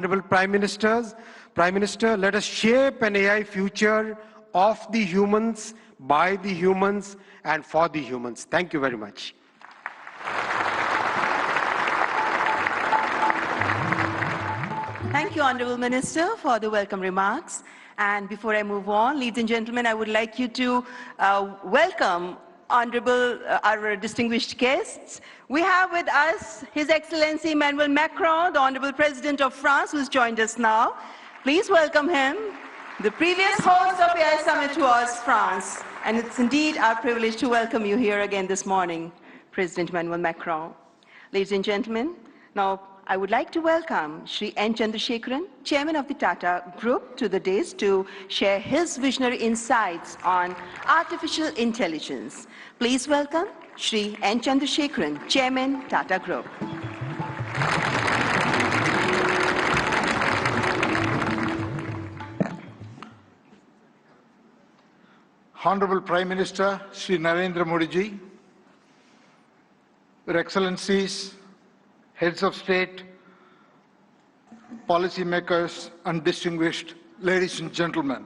Honorable Prime Minister, let us shape an AI future of the humans, by the humans, and for the humans. Thank you very much. Thank you, Honorable Minister, for the welcome remarks. And before I move on, ladies and gentlemen, I would like you to welcome our distinguished guests. We have with us His Excellency Emmanuel Macron, the Honorable President of France, who's joined us now. Please welcome him. The previous host of AI Summit was France, and it's indeed our privilege to welcome you here again this morning, President Emmanuel Macron. Ladies and gentlemen, now I would like to welcome Shri N. Chandrasekaran, Chairman of the Tata Group, to the dais to share his visionary insights on artificial intelligence. Please welcome Shri N. Chandrasekaran, Chairman, Tata Group. Honorable Prime Minister Shri Narendra Modi ji, Your Excellencies, Heads of State, policymakers, and distinguished ladies and gentlemen.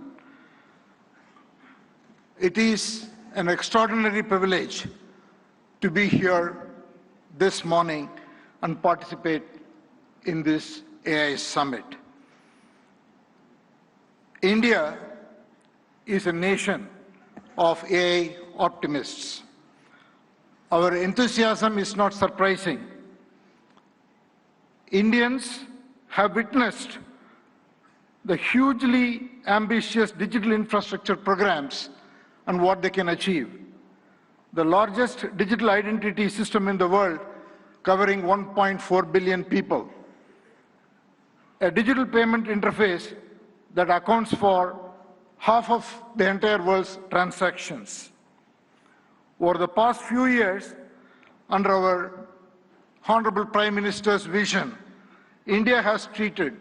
It is an extraordinary privilege to be here this morning and participate in this AI Summit. India is a nation of AI optimists. Our enthusiasm is not surprising. Indians have witnessed the hugely ambitious digital infrastructure programs and what they can achieve. The largest digital identity system in the world, covering 1.4 billion people. A digital payment interface that accounts for half of the entire world's transactions. Over the past few years, under our Honorable Prime Minister's vision, India has treated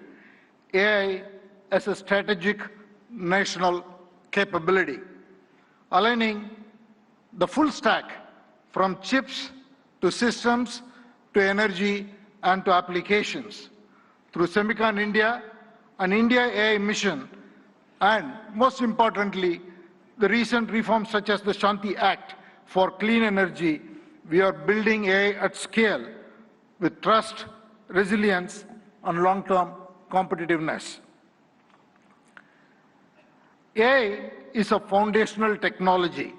AI as a strategic national capability, aligning the full stack from chips to systems to energy and to applications through Semicon India, an India AI mission, and most importantly, the recent reforms such as the Shanti Act for clean energy. We are building AI at scale with trust, resilience, and long-term competitiveness. AI is a foundational technology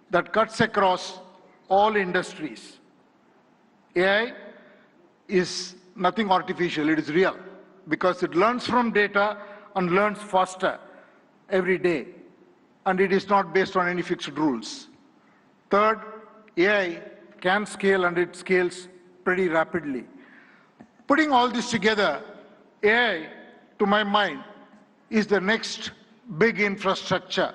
that cuts across all industries. AI is nothing artificial, it is real, because it learns from data and learns faster every day, and it is not based on any fixed rules. Third, AI can scale, and it scales pretty rapidly. Putting all this together, AI, to my mind, is the next big infrastructure.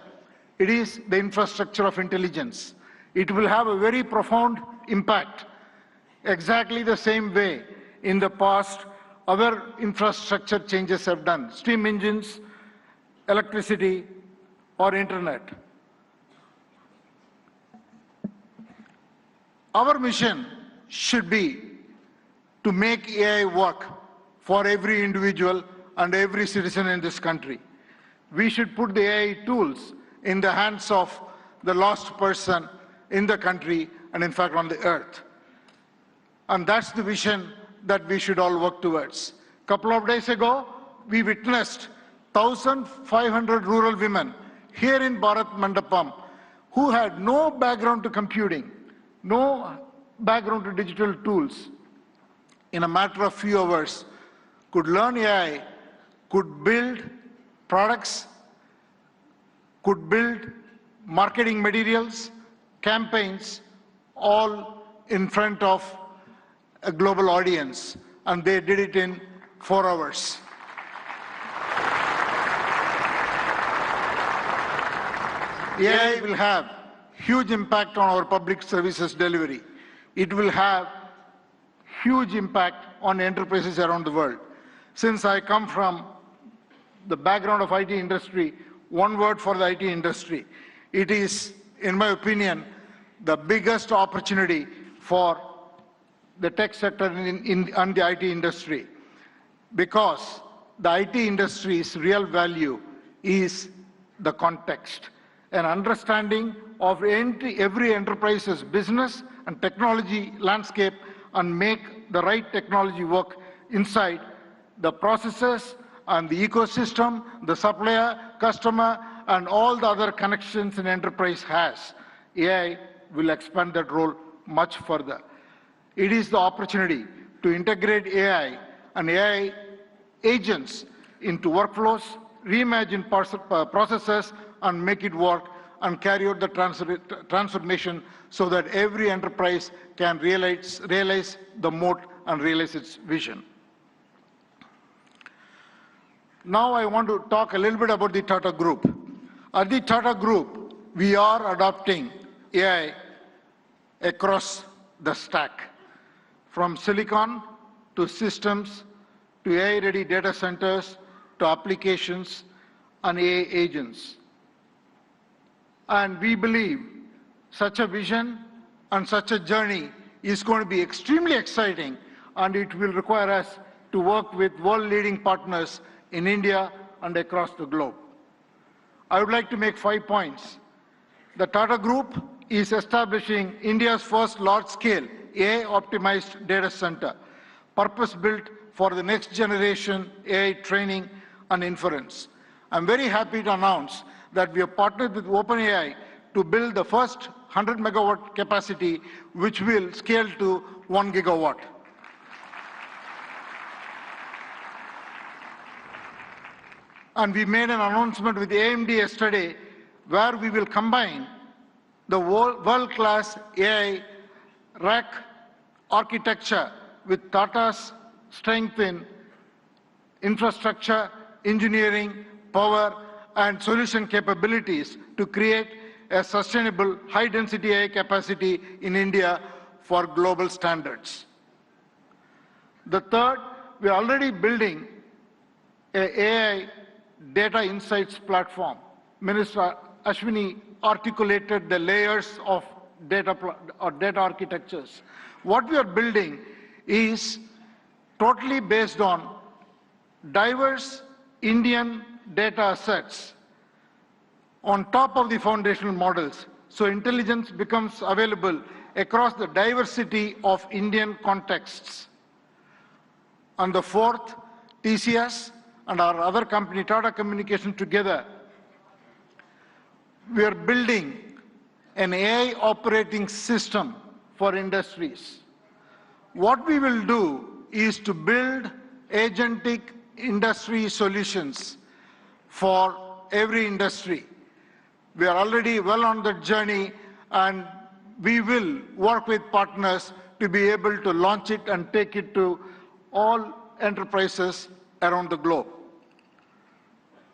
It is the infrastructure of intelligence. It will have a very profound impact, exactly the same way in the past other infrastructure changes have done, steam engines, electricity, or internet. Our mission should be to make AI work for every individual and every citizen in this country. We should put the AI tools in the hands of the last person in the country and in fact on the earth. And that's the vision that we should all work towards. A couple of days ago, we witnessed 1,500 rural women here in Bharat Mandapam who had no background to computing, no background to digital tools. In a matter of few hours, could learn AI, could build products, could build marketing materials, campaigns, all in front of a global audience, and they did it in 4 hours. AI will have huge impact on our public services delivery. It will have huge impact on enterprises around the world. Since I come from the background of IT industry, one word for the IT industry. It is, in my opinion, the biggest opportunity for the tech sector and the IT industry, because the IT industry's real value is the context, an understanding of every enterprise's business and technology landscape and make the right technology work inside the processes and the ecosystem, the supplier, customer, and all the other connections an enterprise has. AI will expand that role much further. It is the opportunity to integrate AI and AI agents into workflows, reimagine processes, and make it work and carry out the transformation so that every enterprise can realize the moat and realize its vision. Now I want to talk a little bit about the Tata Group. At the Tata Group, we are adopting AI across the stack, from silicon to systems to AI-ready data centers to applications and AI agents. And we believe such a vision and such a journey is going to be extremely exciting, and it will require us to work with world-leading partners in India and across the globe. I would like to make 5 points. The Tata Group is establishing India's first large-scale AI-optimized data center, purpose-built for the next generation AI training and inference. I'm very happy to announce that we have partnered with OpenAI to build the first 100 megawatt capacity, which will scale to 1 gigawatt. And we made an announcement with AMD yesterday where we will combine the world-class AI rack architecture with Tata's strength in infrastructure, engineering, power, and solution capabilities to create a sustainable high-density AI capacity in India for global standards. The third, we are already building an AI data insights platform. Minister Ashwini articulated the layers of data architectures. What we are building is totally based on diverse Indian data assets on top of the foundational models. So intelligence becomes available across the diversity of Indian contexts. And the fourth, TCS and our other company, Tata Communications, together, we are building an AI operating system for industries. What we will do is to build agentic industry solutions for every industry. We are already well on the journey, and we will work with partners to be able to launch it and take it to all enterprises around the globe.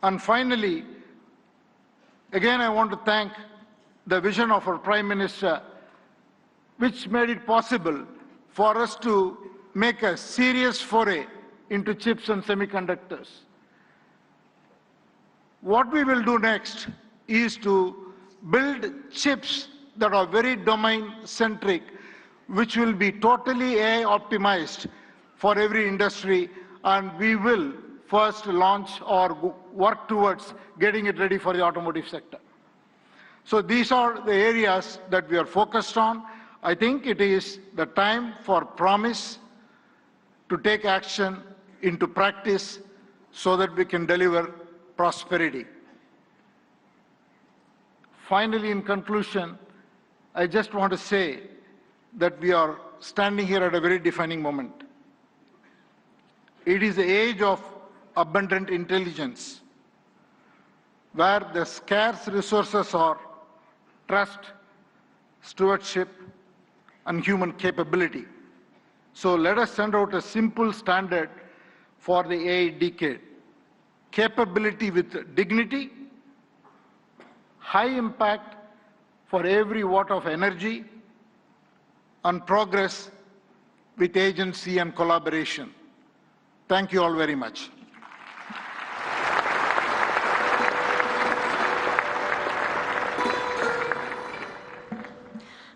And finally, again, I want to thank the vision of our Prime Minister, which made it possible for us to make a serious foray into chips and semiconductors. What we will do next is to build chips that are very domain-centric, which will be totally AI optimized for every industry, and we will first launch or work towards getting it ready for the automotive sector. So these are the areas that we are focused on. I think it is the time for promise to take action into practice so that we can deliver prosperity. Finally, in conclusion, I just want to say that we are standing here at a very defining moment. It is the age of abundant intelligence, where the scarce resources are trust, stewardship, and human capability. So let us send out a simple standard for the AI decade. Capability with dignity, high impact for every watt of energy, and progress with agency and collaboration. Thank you all very much.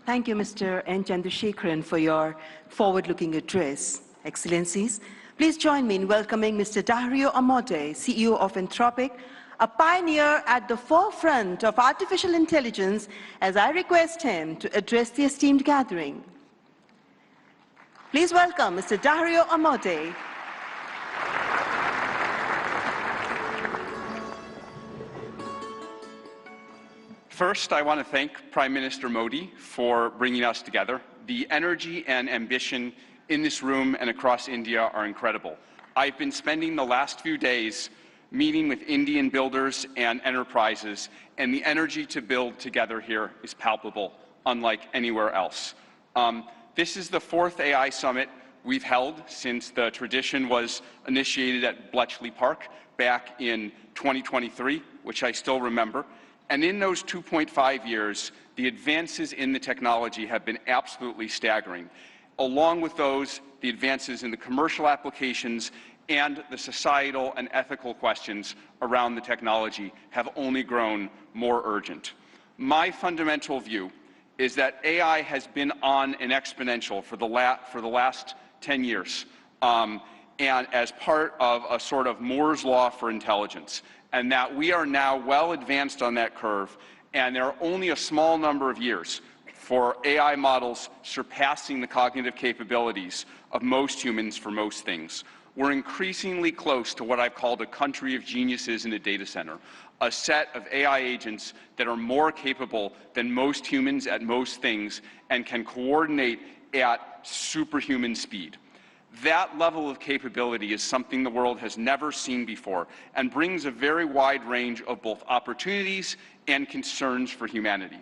Thank you, Mr. N. Chandrasekharan, for your forward-looking address. Excellencies, Please join me in welcoming Mr. Dario Amodei, CEO of Anthropic, a pioneer at the forefront of artificial intelligence, as I request him to address the esteemed gathering. Please welcome Mr. Dario Amodei. First, I want to thank Prime Minister Modi for bringing us together. The energy and ambition in this room and across India are incredible. I've been spending the last few days meeting with Indian builders and enterprises, and the energy to build together here is palpable, unlike anywhere else. This is the 4th AI Summit we've held since the tradition was initiated at Bletchley Park back in 2023, which I still remember. And in those 2.5 years, the advances in the technology have been absolutely staggering. Along with those, the advances in the commercial applications and the societal and ethical questions around the technology have only grown more urgent. My fundamental view is that AI has been on an exponential for the last 10 years, and as part of a sort of Moore's law for intelligence, and that we are now well advanced on that curve, and there are only a small number of years for AI models surpassing the cognitive capabilities of most humans for most things. We're increasingly close to what I've called a country of geniuses in a data center, a set of AI agents that are more capable than most humans at most things and can coordinate at superhuman speed. That level of capability is something the world has never seen before and brings a very wide range of both opportunities and concerns for humanity.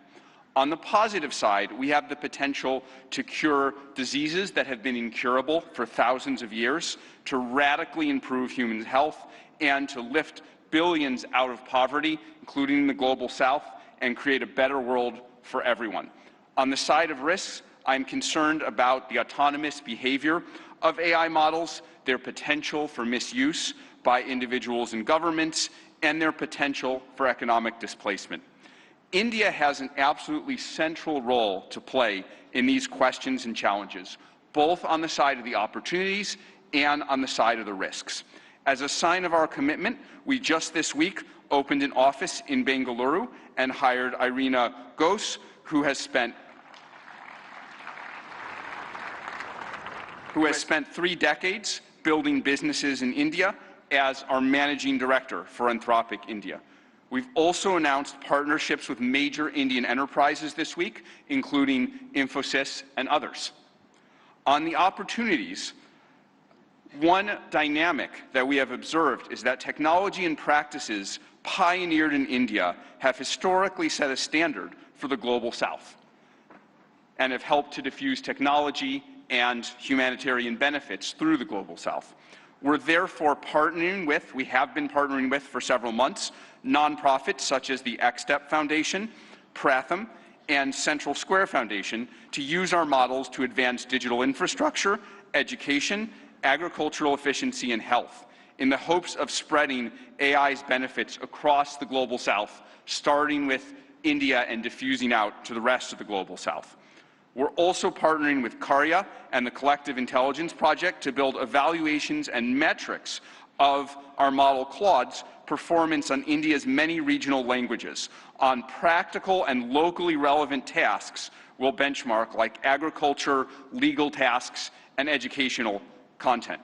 On the positive side, we have the potential to cure diseases that have been incurable for thousands of years, to radically improve human health, and to lift billions out of poverty, including the global south, and create a better world for everyone. On the side of risks, I'm concerned about the autonomous behavior of AI models, their potential for misuse by individuals and governments, and their potential for economic displacement. India has an absolutely central role to play in these questions and challenges, both on the side of the opportunities and on the side of the risks. As a sign of our commitment, we just this week opened an office in Bengaluru and hired Irina Ghosh, who has spent 3 decades building businesses in India as our managing director for Anthropic India. We've also announced partnerships with major Indian enterprises this week, including Infosys and others. On the opportunities, one dynamic that we have observed is that technology and practices pioneered in India have historically set a standard for the global south and have helped to diffuse technology and humanitarian benefits through the global south. We're therefore we have been partnering with for several months, nonprofits such as the XStep Foundation, Pratham, and Central Square Foundation to use our models to advance digital infrastructure, education, agricultural efficiency, and health, in the hopes of spreading AI's benefits across the global south, starting with India and diffusing out to the rest of the global south. We're also partnering with Karya and the Collective Intelligence Project to build evaluations and metrics of our model Claude's performance on India's many regional languages. On practical and locally relevant tasks, we'll benchmark like agriculture, legal tasks, and educational content.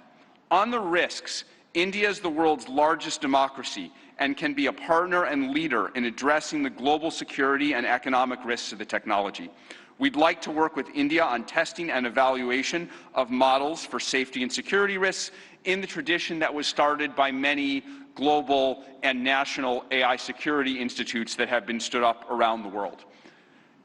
On the risks, India is the world's largest democracy and can be a partner and leader in addressing the global security and economic risks of the technology. We'd like to work with India on testing and evaluation of models for safety and security risks in the tradition that was started by many global and national AI security institutes that have been stood up around the world.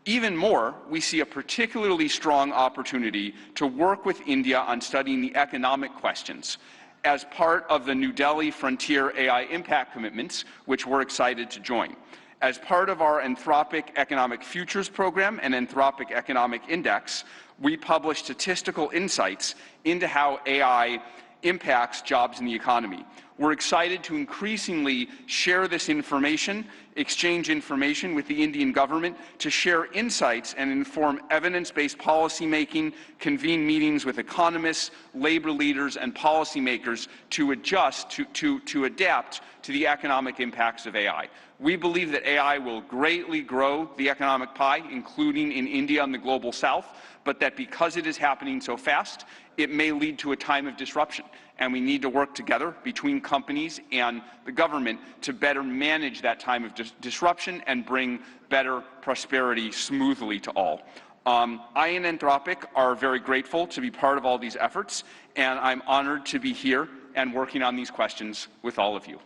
Even more, we see a particularly strong opportunity to work with India on studying the economic questions as part of the New Delhi Frontier AI Impact Commitments, which we're excited to join. As part of our Anthropic Economic Futures Program and Anthropic Economic Index, we publish statistical insights into how AI impacts jobs in the economy. We're excited to increasingly share this information, exchange information with the Indian government, to share insights and inform evidence-based policymaking, convene meetings with economists, labor leaders, and policymakers to adjust, to adapt to the economic impacts of AI. We believe that AI will greatly grow the economic pie, including in India and the global south, but that because it is happening so fast, it may lead to a time of disruption. And we need to work together between companies and the government to better manage that time of disruption and bring better prosperity smoothly to all. I and Anthropic are very grateful to be part of all these efforts, and I'm honored to be here and working on these questions with all of you.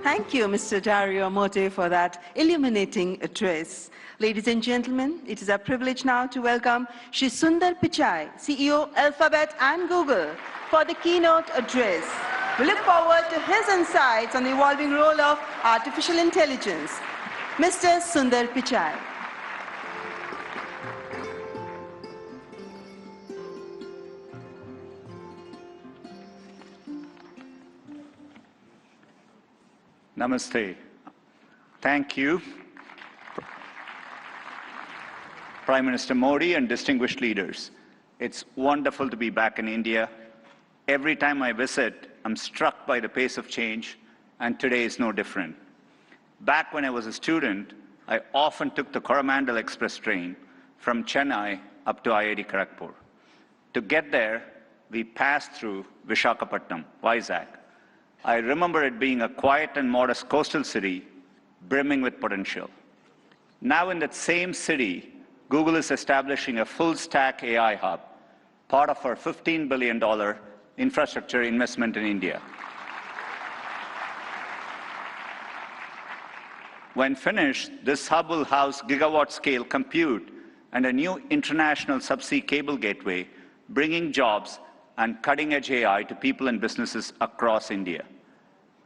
Thank you, Mr. Dario Amodei, for that illuminating address. Ladies and gentlemen, it is our privilege now to welcome Shri Sundar Pichai, CEO, Alphabet and Google, for the keynote address. We look forward to his insights on the evolving role of artificial intelligence. Mr. Sundar Pichai. Namaste. Thank you, Prime Minister Modi and distinguished leaders. It's wonderful to be back in India. Every time I visit, I'm struck by the pace of change, and today is no different. Back when I was a student, I often took the Coromandel Express train from Chennai up to IIT Kharagpur. To get there, we passed through Visakhapatnam, Vizag. I remember it being a quiet and modest coastal city, brimming with potential. Now in that same city, Google is establishing a full-stack AI hub, part of our $15 billion infrastructure investment in India. When finished, this hub will house gigawatt-scale compute and a new international subsea cable gateway, bringing jobs and cutting-edge AI to people and businesses across India.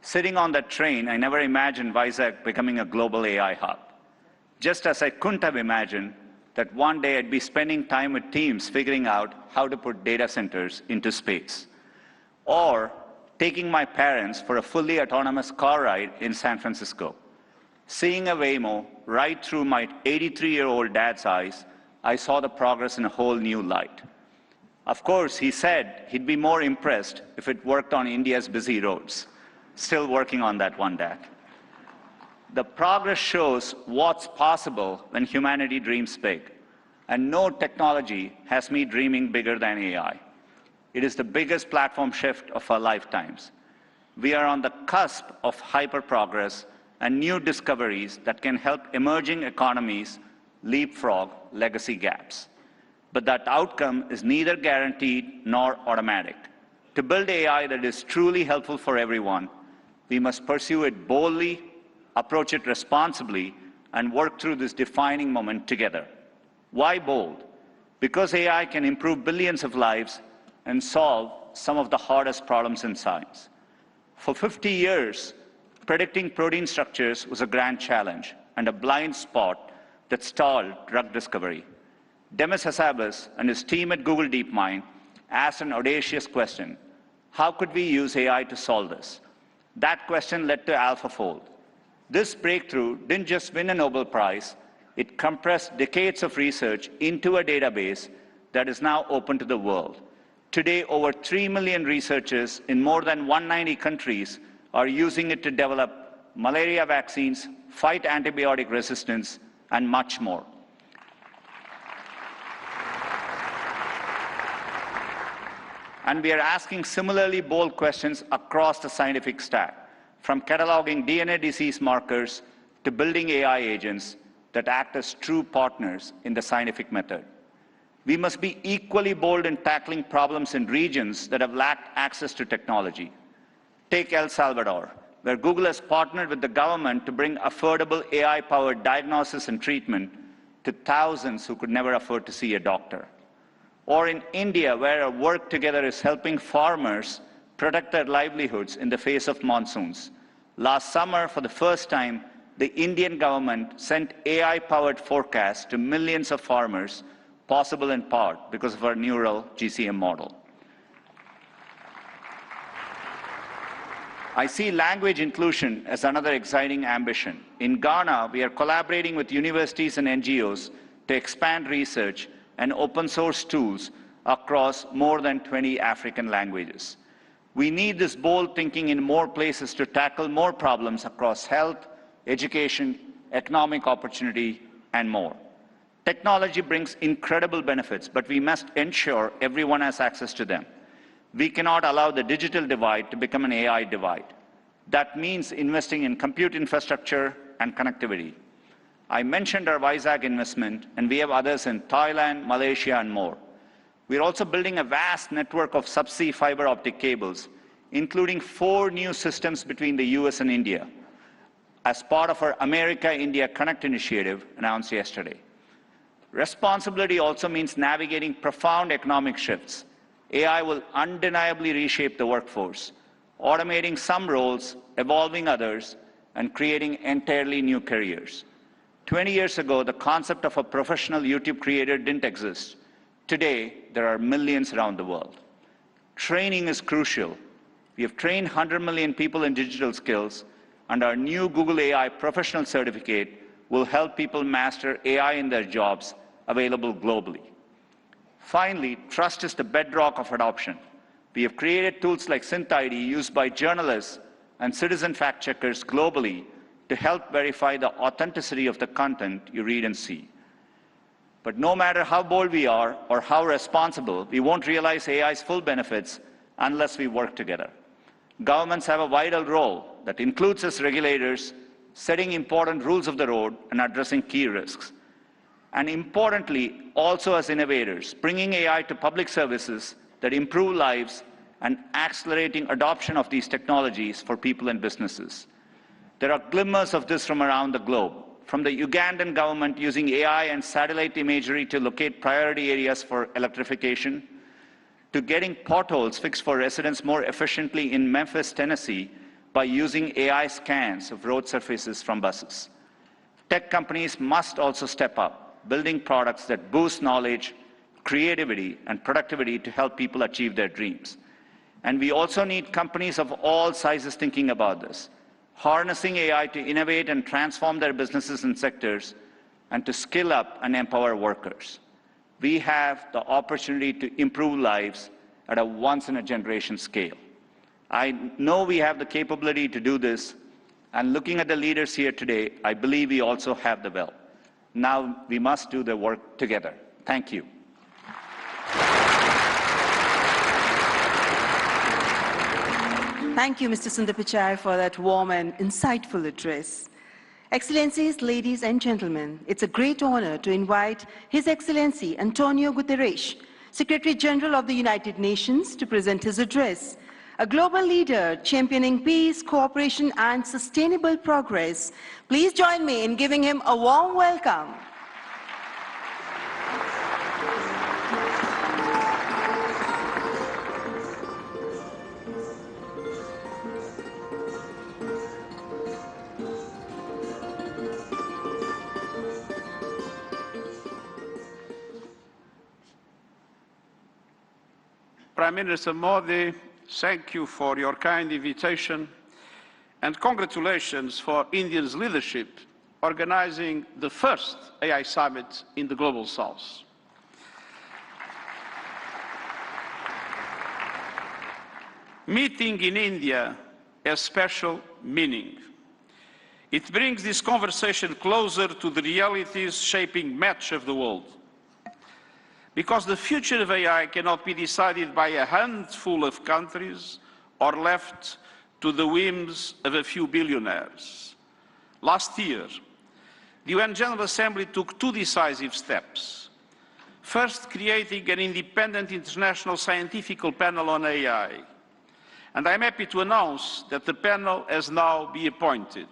Sitting on that train, I never imagined Vizag becoming a global AI hub. Just as I couldn't have imagined that one day I'd be spending time with teams figuring out how to put data centers into space. Or taking my parents for a fully autonomous car ride in San Francisco. Seeing a Waymo right through my 83-year-old dad's eyes, I saw the progress in a whole new light. Of course, he said he'd be more impressed if it worked on India's busy roads. Still working on that one, Dad. The progress shows what's possible when humanity dreams big. And no technology has me dreaming bigger than AI. It is the biggest platform shift of our lifetimes. We are on the cusp of hyper-progress and new discoveries that can help emerging economies leapfrog legacy gaps. But that outcome is neither guaranteed nor automatic. To build AI that is truly helpful for everyone, we must pursue it boldly, approach it responsibly, and work through this defining moment together. Why bold? Because AI can improve billions of lives and solve some of the hardest problems in science. For 50 years, predicting protein structures was a grand challenge and a blind spot that stalled drug discovery. Demis Hassabis and his team at Google DeepMind asked an audacious question: how could we use AI to solve this? That question led to AlphaFold. This breakthrough didn't just win a Nobel Prize, it compressed decades of research into a database that is now open to the world. Today, over 3 million researchers in more than 190 countries are using it to develop malaria vaccines, fight antibiotic resistance, and much more. And we are asking similarly bold questions across the scientific stack, from cataloging DNA disease markers to building AI agents that act as true partners in the scientific method. We must be equally bold in tackling problems in regions that have lacked access to technology. Take El Salvador, where Google has partnered with the government to bring affordable AI-powered diagnosis and treatment to thousands who could never afford to see a doctor. Or in India, where our work together is helping farmers protect their livelihoods in the face of monsoons. Last summer, for the first time, the Indian government sent AI-powered forecasts to millions of farmers possible in part because of our neural GCM model. I see language inclusion as another exciting ambition. In Ghana, we are collaborating with universities and NGOs to expand research and open source tools across more than 20 African languages. We need this bold thinking in more places to tackle more problems across health, education, economic opportunity, and more. Technology brings incredible benefits, but we must ensure everyone has access to them. We cannot allow the digital divide to become an AI divide. That means investing in compute infrastructure and connectivity. I mentioned our Vizag investment, and we have others in Thailand, Malaysia, and more. We're also building a vast network of subsea fiber optic cables, including 4 new systems between the US and India, as part of our America-India Connect initiative announced yesterday. Responsibility also means navigating profound economic shifts. AI will undeniably reshape the workforce, automating some roles, evolving others, and creating entirely new careers. 20 years ago, the concept of a professional YouTube creator didn't exist. Today, there are millions around the world. Training is crucial. We have trained 100 million people in digital skills, and our new Google AI Professional Certificate will help people master AI in their jobs, available globally. Finally, trust is the bedrock of adoption. We have created tools like SynthID used by journalists and citizen fact-checkers globally to help verify the authenticity of the content you read and see. But no matter how bold we are or how responsible, we won't realize AI's full benefits unless we work together. Governments have a vital role that includes us regulators, setting important rules of the road and addressing key risks. And importantly, also as innovators, bringing AI to public services that improve lives and accelerating adoption of these technologies for people and businesses. There are glimmers of this from around the globe, from the Ugandan government using AI and satellite imagery to locate priority areas for electrification, to getting potholes fixed for residents more efficiently in Memphis, Tennessee, by using AI scans of road surfaces from buses. Tech companies must also step up, building products that boost knowledge, creativity, and productivity to help people achieve their dreams. And we also need companies of all sizes thinking about this, harnessing AI to innovate and transform their businesses and sectors, and to skill up and empower workers. We have the opportunity to improve lives at a once-in-a-generation scale. I know we have the capability to do this, and looking at the leaders here today, I believe we also have the will. Now we must do the work together. Thank you. Thank you, Mr. Sundar Pichai, for that warm and insightful address. Excellencies, ladies and gentlemen, it's a great honor to invite His Excellency Antonio Guterres, Secretary General of the United Nations, to present his address. A global leader championing peace, cooperation, and sustainable progress. Please join me in giving him a warm welcome. Prime Minister Modi, thank you for your kind invitation and congratulations for India's leadership organizing the first AI summit in the Global South. Meeting in India has special meaning. It brings this conversation closer to the realities shaping much of the world. Because the future of AI cannot be decided by a handful of countries or left to the whims of a few billionaires. Last year, the UN General Assembly took 2 decisive steps. First, creating an independent international scientific panel on AI. And I'm happy to announce that the panel has now been appointed.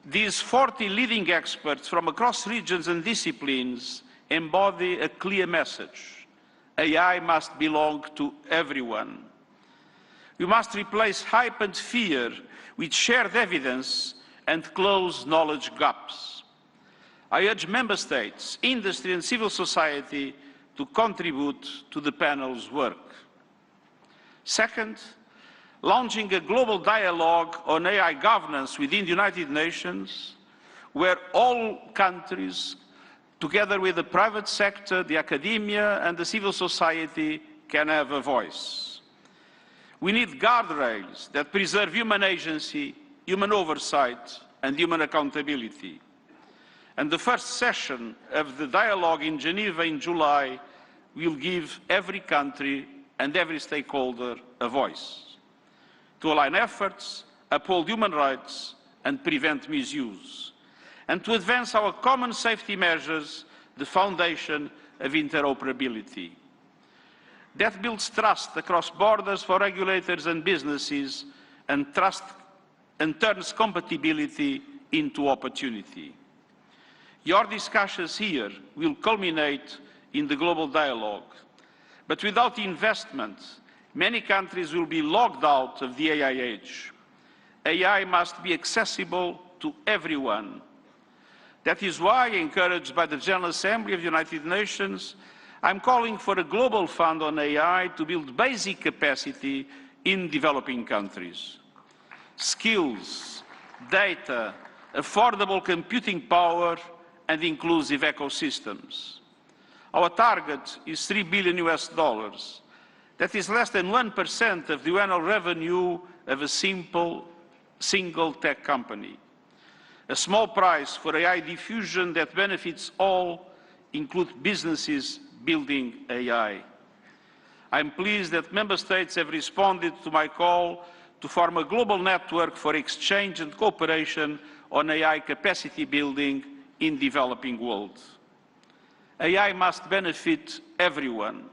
These 40 leading experts from across regions and disciplines embody a clear message. AI must belong to everyone. We must replace hype and fear with shared evidence and close knowledge gaps. I urge Member States, industry and civil society to contribute to the panel's work. Second, launching a global dialogue on AI governance within the United Nations, where all countries, together with the private sector, the academia and the civil society, can have a voice. We need guardrails that preserve human agency, human oversight and human accountability. And the first session of the dialogue in Geneva in July will give every country and every stakeholder a voice to align efforts, uphold human rights and prevent misuse, and to advance our common safety measures, the foundation of interoperability. That builds trust across borders for regulators and businesses, and turns compatibility into opportunity. Your discussions here will culminate in the global dialogue. But without investment, many countries will be locked out of the AI age. AI must be accessible to everyone. That is why, encouraged by the General Assembly of the United Nations, I'm calling for a global fund on AI to build basic capacity in developing countries. Skills, data, affordable computing power, and inclusive ecosystems. Our target is $3 billion US. That is less than 1% of the annual revenue of a single tech company. A small price for AI diffusion that benefits all, include businesses building AI. I'm pleased that Member States have responded to my call to form a global network for exchange and cooperation on AI capacity building in developing world. AI must benefit everyone.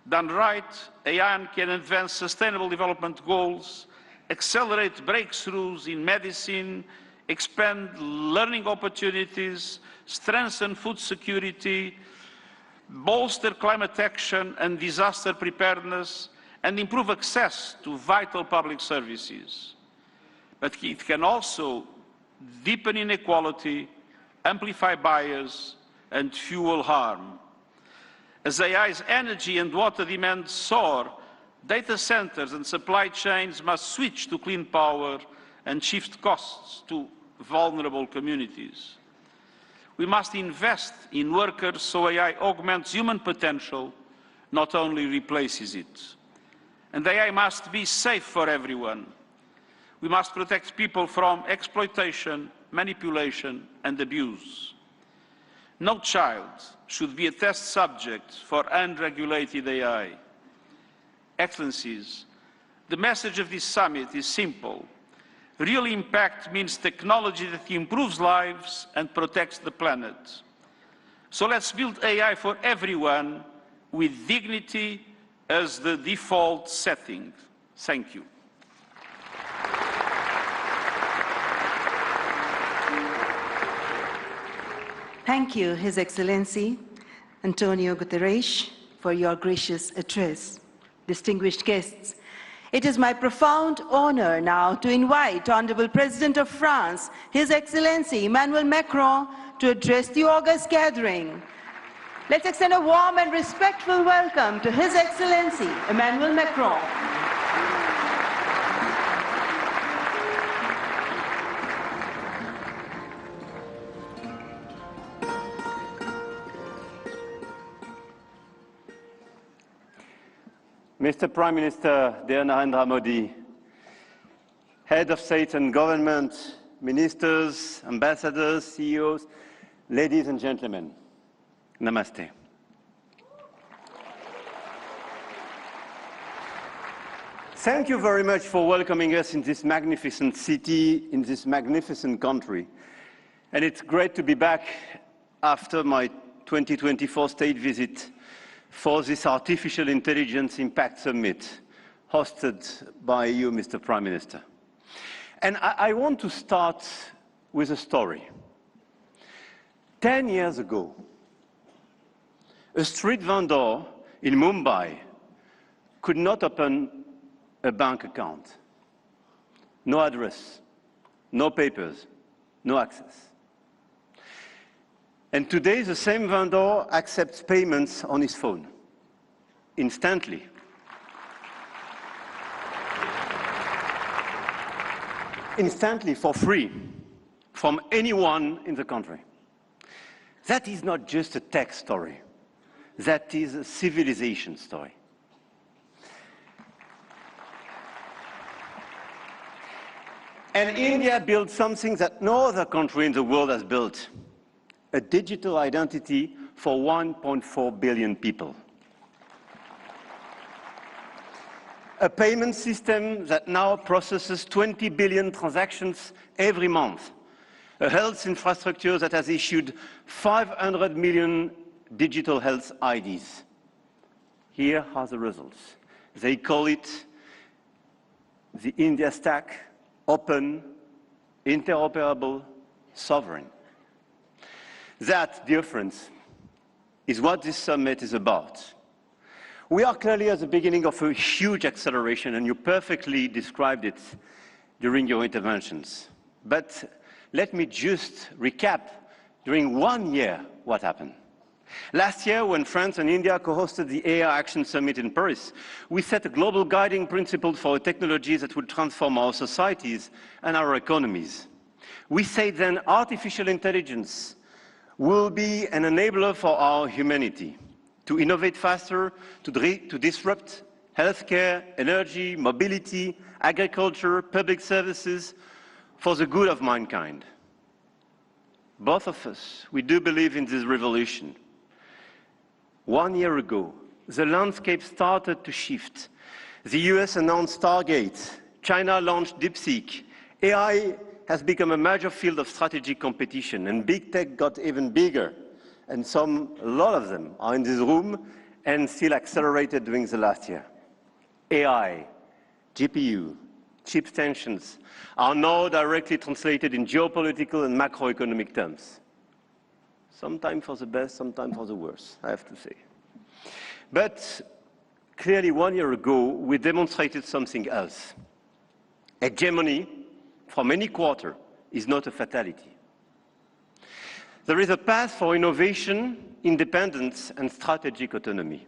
Done right, AI can advance sustainable development goals, accelerate breakthroughs in medicine, expand learning opportunities, strengthen food security, bolster climate action and disaster preparedness, and improve access to vital public services. But it can also deepen inequality, amplify bias, and fuel harm. As AI's energy and water demands soar, data centers and supply chains must switch to clean power and shift costs to vulnerable communities. We must invest in workers so AI augments human potential, not only replaces it. And AI must be safe for everyone. We must protect people from exploitation, manipulation, and abuse. No child should be a test subject for unregulated AI. Excellencies, the message of this summit is simple. Real impact means technology that improves lives and protects the planet. So let's build AI for everyone with dignity as the default setting. Thank you. Thank you, His Excellency Antonio Guterres, for your gracious address. Distinguished guests, it is my profound honor now to invite Honorable President of France, His Excellency Emmanuel Macron, to address the august gathering. Let's extend a warm and respectful welcome to His Excellency Emmanuel Macron. Mr. Prime Minister, dear Narendra Modi, Head of State and Government, Ministers, Ambassadors, CEOs, ladies and gentlemen, Namaste. Thank you very much for welcoming us in this magnificent city, in this magnificent country. And it's great to be back after my 2024 state visit for this Artificial Intelligence Impact Summit hosted by you, Mr. Prime Minister. And I want to start with a story. 10 years ago, a street vendor in Mumbai could not open a bank account. No address, no papers, no access. And today, the same vendor accepts payments on his phone, instantly. Instantly, for free, from anyone in the country. That is not just a tech story. That is a civilization story. And India built something that no other country in the world has built, a digital identity for 1.4 billion people. A payment system that now processes 20 billion transactions every month. A health infrastructure that has issued 500 million digital health IDs. Here are the results. They call it the India Stack, open, interoperable, sovereign. That, dear friends, is what this summit is about. We are clearly at the beginning of a huge acceleration, and you perfectly described it during your interventions. But let me just recap during 1 year what happened. Last year, when France and India co-hosted the AI Action Summit in Paris, we set a global guiding principle for technologies that would transform our societies and our economies. We said then artificial intelligence will be an enabler for our humanity to innovate faster, to disrupt healthcare, energy, mobility, agriculture, public services for the good of mankind. Both of us, we do believe in this revolution. 1 year ago, the landscape started to shift. The US announced Stargate, China launched DeepSeek, AI has become a major field of strategic competition, and big tech got even bigger. And a lot of them are in this room and still accelerated during the last year. AI, GPU, chip tensions are now directly translated in geopolitical and macroeconomic terms. Sometimes for the best, sometimes for the worst, I have to say. But clearly 1 year ago, we demonstrated something else. Hegemony from any quarter is not a fatality. There is a path for innovation, independence, and strategic autonomy.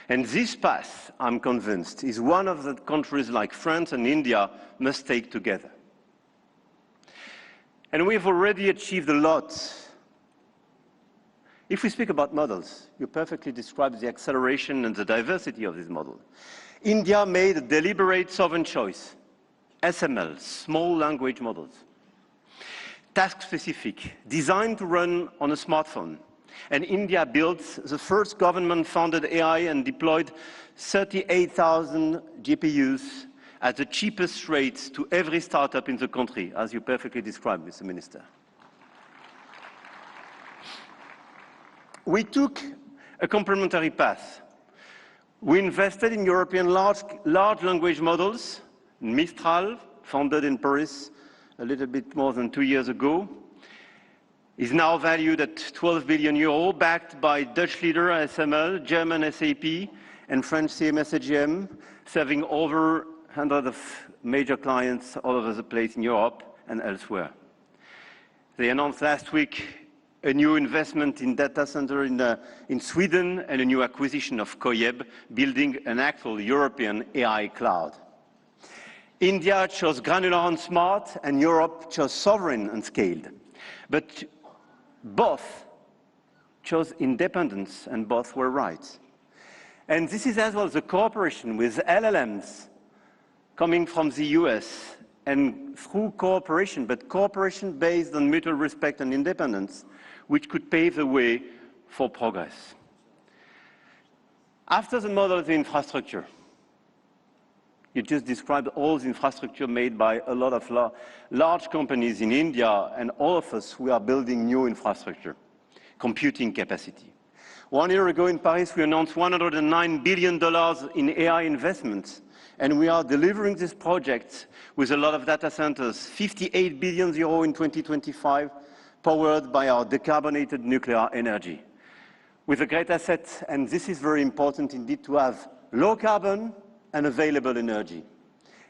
And this path, I'm convinced, is one of the countries like France and India must take together. And we've already achieved a lot. If we speak about models, you perfectly described the acceleration and the diversity of this model. India made a deliberate sovereign choice. SML, small language models. Task-specific, designed to run on a smartphone. And India built the first government-funded AI and deployed 38,000 GPUs at the cheapest rates to every startup in the country, as you perfectly described, Mr. Minister. We took a complementary path. We invested in European large language models, Mistral, founded in Paris a little bit more than 2 years ago, is now valued at 12 billion euro, backed by Dutch leader ASML, German SAP, and French CMS AGM, serving over 100 of major clients all over the place in Europe and elsewhere. They announced last week a new investment in data center in Sweden and a new acquisition of Coyeb, building an actual European AI cloud. India chose granular and smart, and Europe chose sovereign and scaled. But both chose independence, and both were right. And this is as well the cooperation with LLMs coming from the US, and through cooperation, but cooperation based on mutual respect and independence, which could pave the way for progress. After the model of the infrastructure, you just described all the infrastructure made by a lot of large companies in India, and all of us, we are building new infrastructure, computing capacity. 1 year ago in Paris, we announced $109 billion in AI investments, and we are delivering this project with a lot of data centers, 58 billion euro in 2025, powered by our decarbonated nuclear energy. With a great asset, and this is very important indeed, to have low carbon and available energy.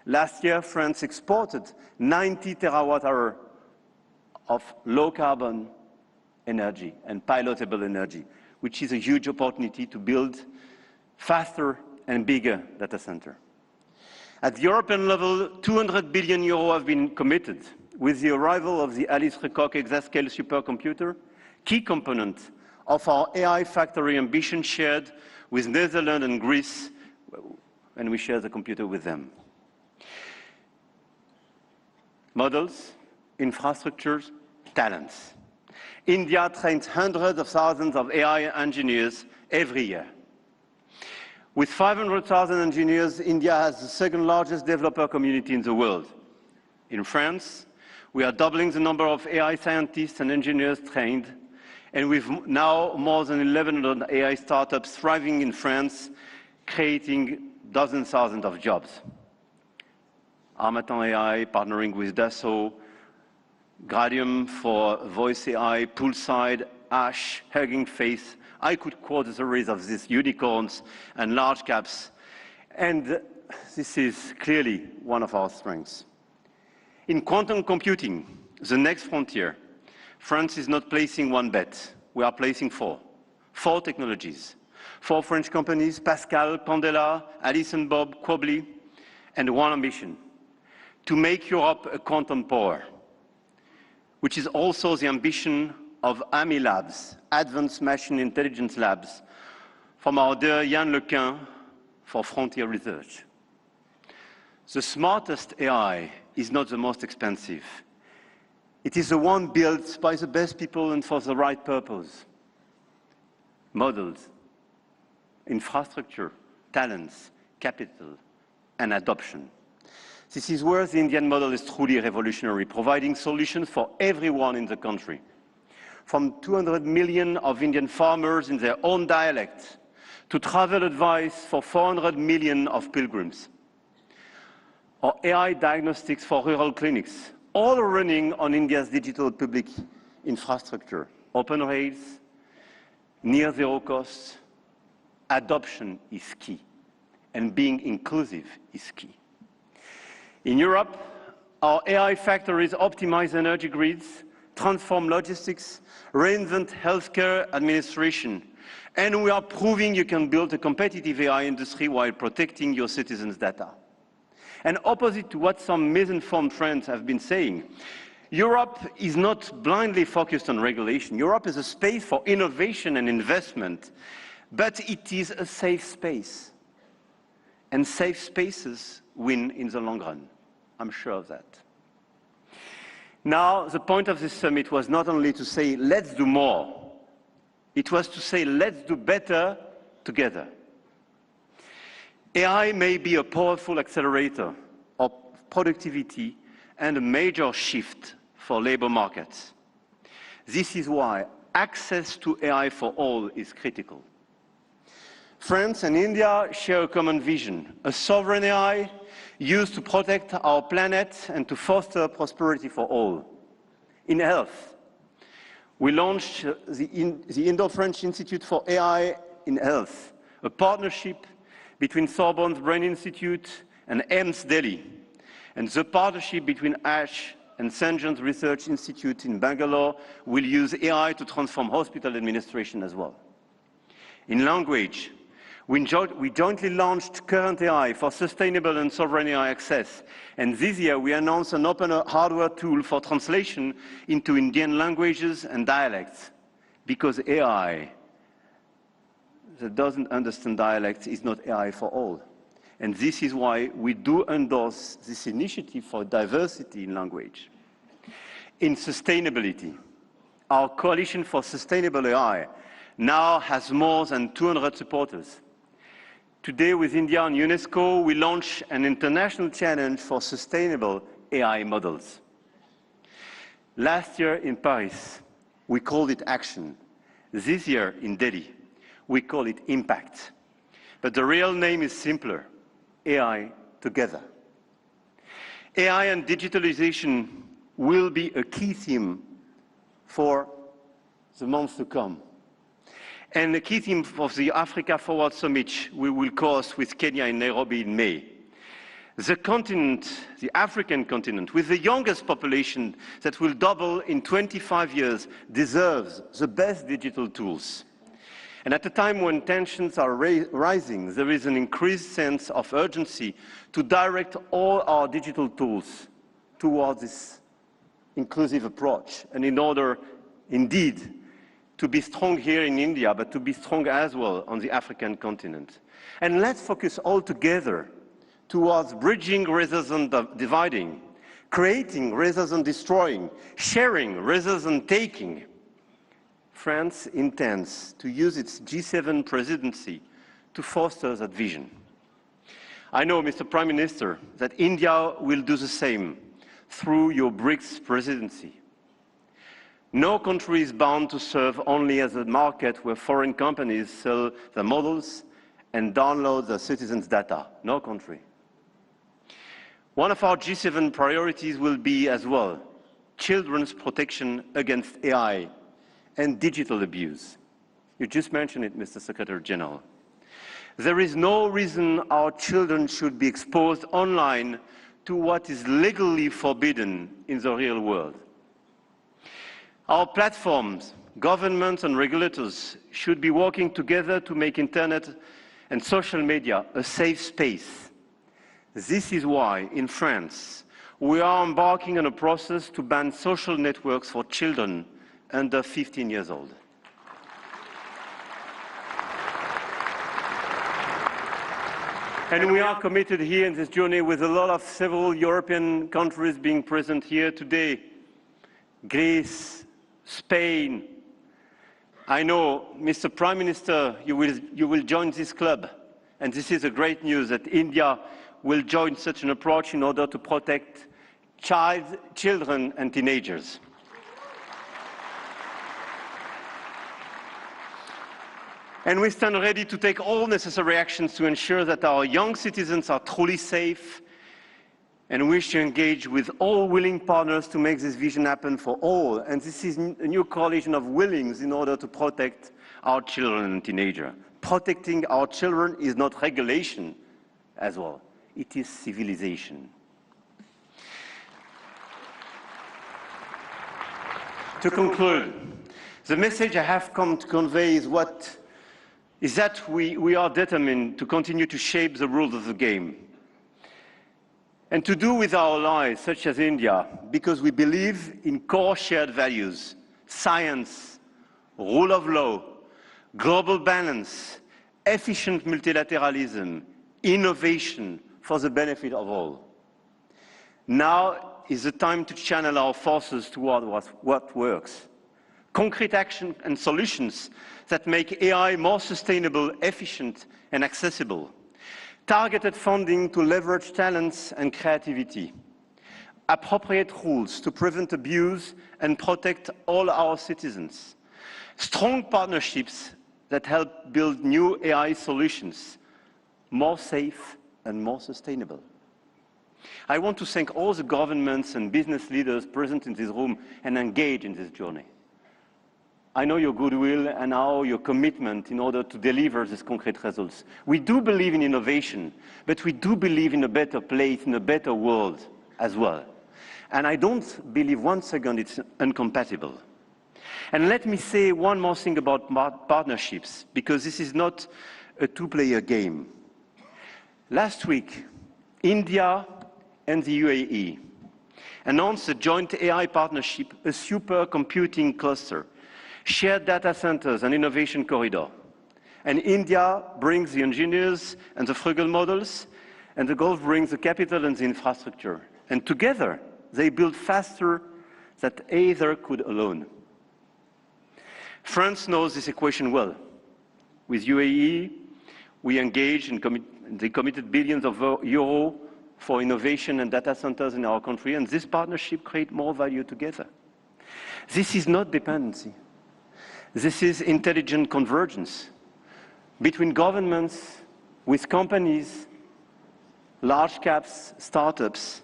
Last year, France exported 90 terawatt-hours of low carbon energy and pilotable energy, which is a huge opportunity to build faster and bigger data center. At the European level, 200 billion euro have been committed with the arrival of the Alice Lecoq exascale supercomputer, key component of our AI factory ambition shared with Netherlands and Greece, and we share the computer with them. Models, infrastructures, talents. India trains hundreds of thousands of AI engineers every year. With 500,000 engineers, India has the second largest developer community in the world. In France, we are doubling the number of AI scientists and engineers trained, and we've now more than 1,100 AI startups thriving in France, creating dozens of thousands of jobs. Harmattan AI partnering with Dassault, Gradium for voice AI, Poolside, Ash, Hugging Face. I could quote a series of these unicorns and large caps, and this is clearly one of our strengths. In quantum computing, the next frontier, France is not placing one bet. We are placing four technologies. 4 French companies, Pascal, Pandela, Alice and Bob, Quobly, and one ambition, to make Europe a quantum power, which is also the ambition of AMI Labs, Advanced Machine Intelligence Labs, from our dear Yann Lequin for Frontier Research. The smartest AI is not the most expensive. It is the one built by the best people and for the right purpose. Models, infrastructure, talents, capital, and adoption. This is where the Indian model is truly revolutionary, providing solutions for everyone in the country. From 200 million of Indian farmers in their own dialect, to travel advice for 400 million of pilgrims, or AI diagnostics for rural clinics, all running on India's digital public infrastructure. Open rails, near zero costs, adoption is key, and being inclusive is key. In Europe, our AI factories optimize energy grids, transform logistics, reinvent healthcare administration, and we are proving you can build a competitive AI industry while protecting your citizens' data. And opposite to what some misinformed friends have been saying, Europe is not blindly focused on regulation. Europe is a space for innovation and investment, but it is a safe space. And safe spaces win in the long run. I'm sure of that. Now, the point of this summit was not only to say, let's do more. It was to say, let's do better together. AI may be a powerful accelerator of productivity and a major shift for labor markets. This is why access to AI for all is critical. France and India share a common vision, a sovereign AI used to protect our planet and to foster prosperity for all. In health, we launched the Indo-French Institute for AI in Health, a partnership between Sorbonne's Brain Institute and AIIMS Delhi, and the partnership between ASH and St. John's Research Institute in Bangalore will use AI to transform hospital administration as well. In language, we jointly launched Current AI for sustainable and sovereign AI access. And this year, we announced an open hardware tool for translation into Indian languages and dialects. Because AI that doesn't understand dialects is not AI for all. And this is why we do endorse this initiative for diversity in language. In sustainability, our Coalition for Sustainable AI now has more than 200 supporters. Today, with India and UNESCO, we launch an international challenge for sustainable AI models. Last year in Paris, we called it Action. This year in Delhi, we call it Impact. But the real name is simpler, AI Together. AI and digitalization will be a key theme for the months to come. And the key theme of the Africa Forward Summit we will co-host with Kenya in Nairobi in May. The continent, the African continent, with the youngest population that will double in 25 years, deserves the best digital tools. And at a time when tensions are rising, there is an increased sense of urgency to direct all our digital tools towards this inclusive approach. And in order, indeed, to be strong here in India, but to be strong as well on the African continent. And let's focus all together towards bridging rather than dividing, creating rather than destroying, sharing rather than taking. France intends to use its G7 presidency to foster that vision. I know, Mr. Prime Minister, that India will do the same through your BRICS presidency. No country is bound to serve only as a market where foreign companies sell their models and download their citizens' data. No country. One of our G7 priorities will be as well children's protection against AI and digital abuse. You just mentioned it, Mr. Secretary General. There is no reason our children should be exposed online to what is legally forbidden in the real world. Our platforms, governments and regulators should be working together to make internet and social media a safe space. This is why, in France, we are embarking on a process to ban social networks for children under 15 years old. And we are committed here in this journey with a lot of several European countries being present here today. Greece, Spain. I know, Mr. Prime Minister, you will join this club. And this is a great news that India will join such an approach in order to protect children and teenagers. And we stand ready to take all necessary actions to ensure that our young citizens are truly safe, and wish to engage with all willing partners to make this vision happen for all. And this is a new coalition of willings in order to protect our children and teenagers. Protecting our children is not regulation as well. It is civilization. To conclude, the message I have come to convey is that we are determined to continue to shape the rules of the game. And to do with our allies, such as India, because we believe in core shared values, science, rule of law, global balance, efficient multilateralism, innovation for the benefit of all. Now is the time to channel our forces toward what works. Concrete action and solutions that make AI more sustainable, efficient, and accessible. Targeted funding to leverage talents and creativity. Appropriate rules to prevent abuse and protect all our citizens. Strong partnerships that help build new AI solutions, more safe and more sustainable. I want to thank all the governments and business leaders present in this room and engaged in this journey. I know your goodwill and your commitment in order to deliver these concrete results. We do believe in innovation, but we do believe in a better place, in a better world as well. And I don't believe one second it's incompatible. And let me say one more thing about partnerships, because this is not a two-player game. Last week, India and the UAE announced a joint AI partnership, a supercomputing cluster, shared data centers and innovation corridor. And India brings the engineers and the frugal models, and the Gulf brings the capital and the infrastructure. And together, they build faster than either could alone. France knows this equation well. With UAE, we engaged and they committed billions of euros for innovation and data centers in our country, and this partnership creates more value together. This is not dependency. This is intelligent convergence between governments, with companies, large caps, startups.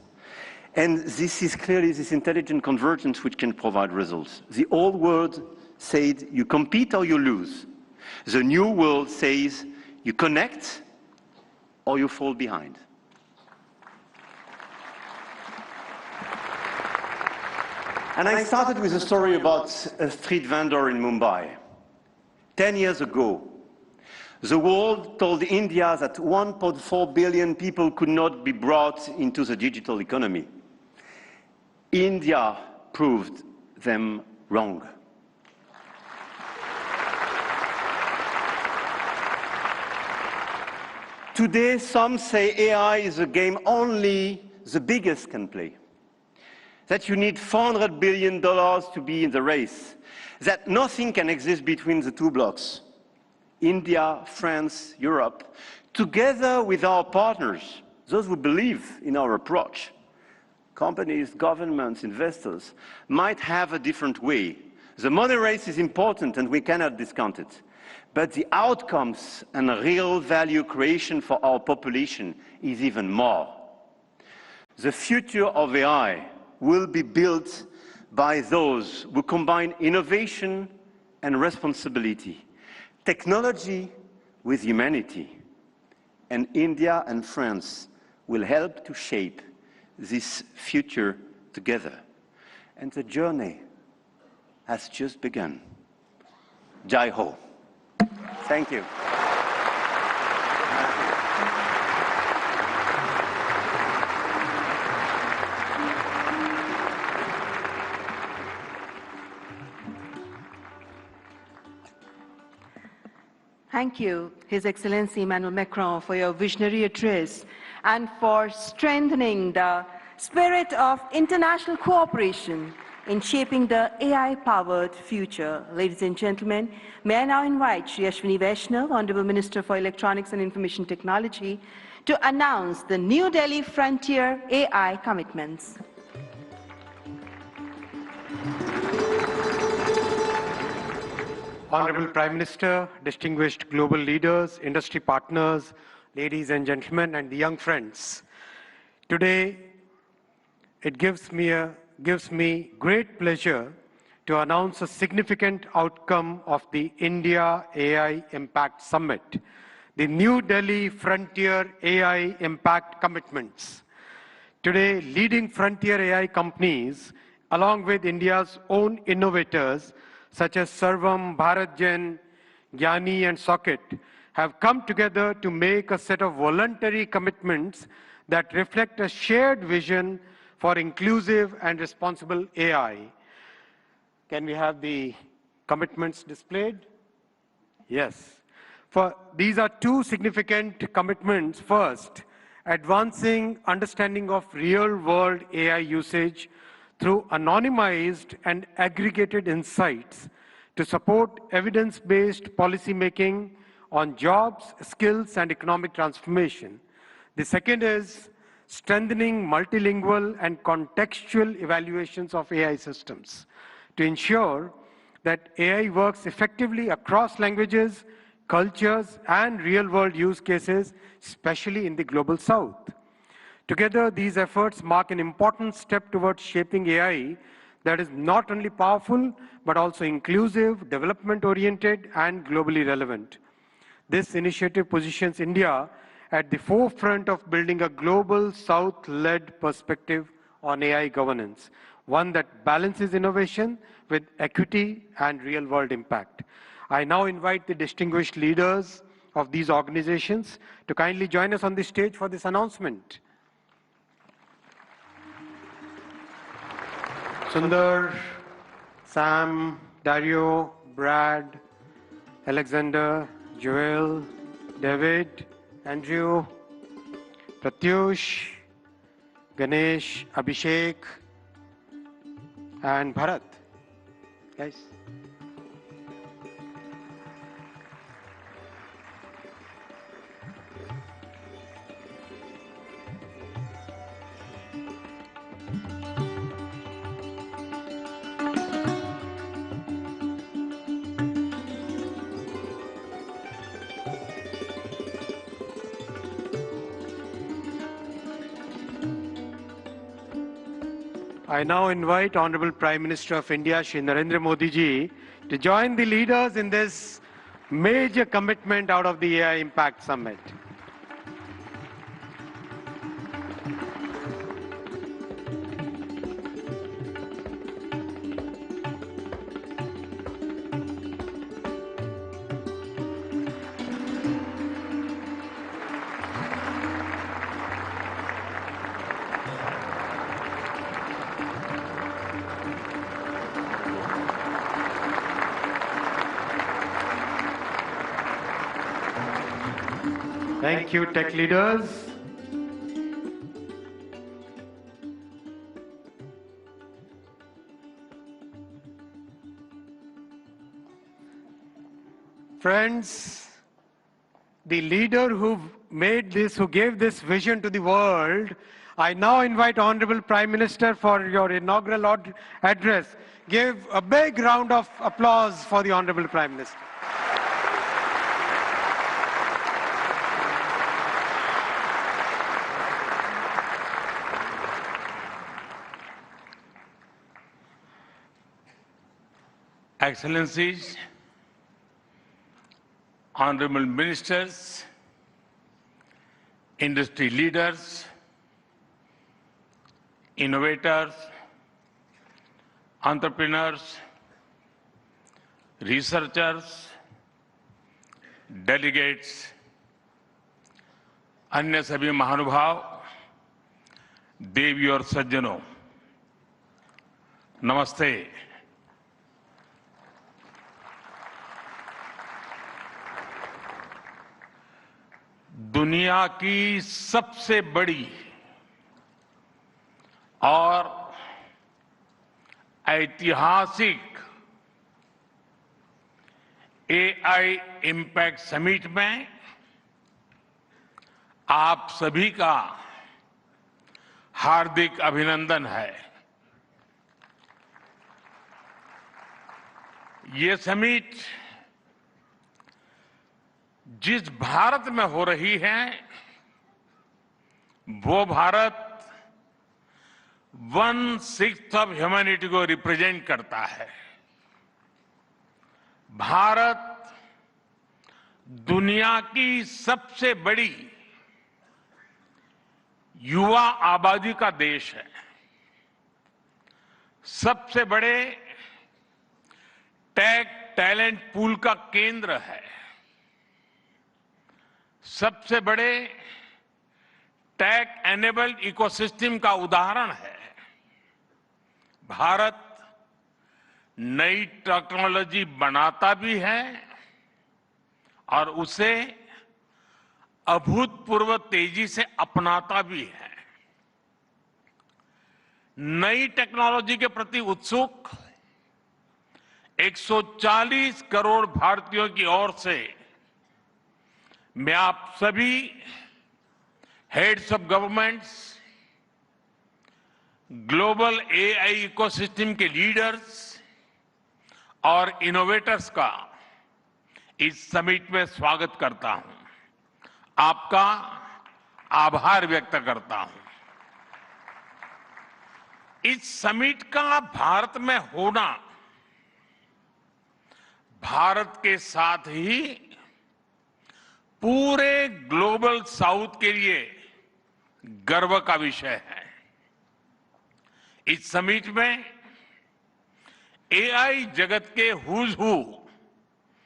And this is clearly this intelligent convergence which can provide results. The old world said you compete or you lose. The new world says you connect or you fall behind. And I started with a story about a street vendor in Mumbai. 10 years ago, the world told India that 1.4 billion people could not be brought into the digital economy. India proved them wrong. Today, some say AI is a game only the biggest can play. That you need $400 billion to be in the race. That nothing can exist between the two blocks. India, France, Europe, together with our partners, those who believe in our approach, companies, governments, investors, might have a different way. The money race is important and we cannot discount it. But the outcomes and real value creation for our population is even more. The future of AI will be built by those who combine innovation and responsibility, technology with humanity. And India and France will help to shape this future together. And the journey has just begun. Jai Ho. Thank you. Thank you, His Excellency Emmanuel Macron, for your visionary address and for strengthening the spirit of international cooperation in shaping the AI-powered future. Ladies and gentlemen, may I now invite Shri Ashwini Vaishnav, Honorable Minister for Electronics and Information Technology, to announce the New Delhi Frontier AI commitments. Honorable Prime Minister, distinguished global leaders, industry partners, ladies and gentlemen, and the young friends. Today, it gives me great pleasure to announce a significant outcome of the India AI Impact Summit, the New Delhi Frontier AI Impact Commitments. Today, leading frontier AI companies, along with India's own innovators, such as Sarvam, Bharat, Gyani, and Socket, have come together to make a set of voluntary commitments that reflect a shared vision for inclusive and responsible AI. Can we have the commitments displayed? Yes. These are two significant commitments. First, advancing understanding of real-world AI usage through anonymized and aggregated insights to support evidence-based policymaking on jobs, skills, and economic transformation. The second is strengthening multilingual and contextual evaluations of AI systems to ensure that AI works effectively across languages, cultures, and real-world use cases, especially in the Global South. Together, these efforts mark an important step towards shaping AI that is not only powerful, but also inclusive, development-oriented, and globally relevant. This initiative positions India at the forefront of building a global South-led perspective on AI governance, one that balances innovation with equity and real-world impact. I now invite the distinguished leaders of these organizations to kindly join us on the stage for this announcement. Sundar, Sam, Dario, Brad, Alexander, Joel, David, Andrew, Pratyush, Ganesh, Abhishek, and Bharat. Guys. I now invite Honorable Prime Minister of India, Shri Narendra Modi ji, to join the leaders in this major commitment out of the AI Impact Summit. Thank you, tech leaders. Friends, the leader who made this, who gave this vision to the world, I now invite Honorable Prime Minister for your inaugural address. Give a big round of applause for the Honorable Prime Minister. Excellencies, honorable ministers, industry leaders, innovators, entrepreneurs, researchers, delegates, अन्य सभी महानुभाव, देवी और सज्जनों, नमस्ते। दुनिया की सबसे बड़ी और ऐतिहासिक एआई इम्पैक्ट समिट में आप सभी का हार्दिक अभिनंदन है। ये समिट जिस भारत में हो रही है, वो भारत 1/6 ऑफ ह्यूमैनिटी को रिप्रेजेंट करता है। भारत दुनिया की सबसे बड़ी युवा आबादी का देश है, सबसे बड़े टेक टैलेंट पूल का केंद्र है, सबसे बड़े टेक एनेबल्ड इकोसिस्टम का उदाहरण है। भारत नई टेक्नोलॉजी बनाता भी है और उसे अभूतपूर्व तेजी से अपनाता भी है। नई टेक्नोलॉजी के प्रति उत्सुक 140 करोड़ भारतीयों की ओर से मैं आप सभी heads of governments, global AI ecosystem के लीडर्स और इनोवेटर्स का इस समिट में स्वागत करता हूं, आपका आभार व्यक्त करता हूं। इस समिट का भारत में होना भारत के साथ ही पूरे ग्लोबल साउथ के लिए गर्व का विषय है। इस समिट में एआई जगत के हुज हू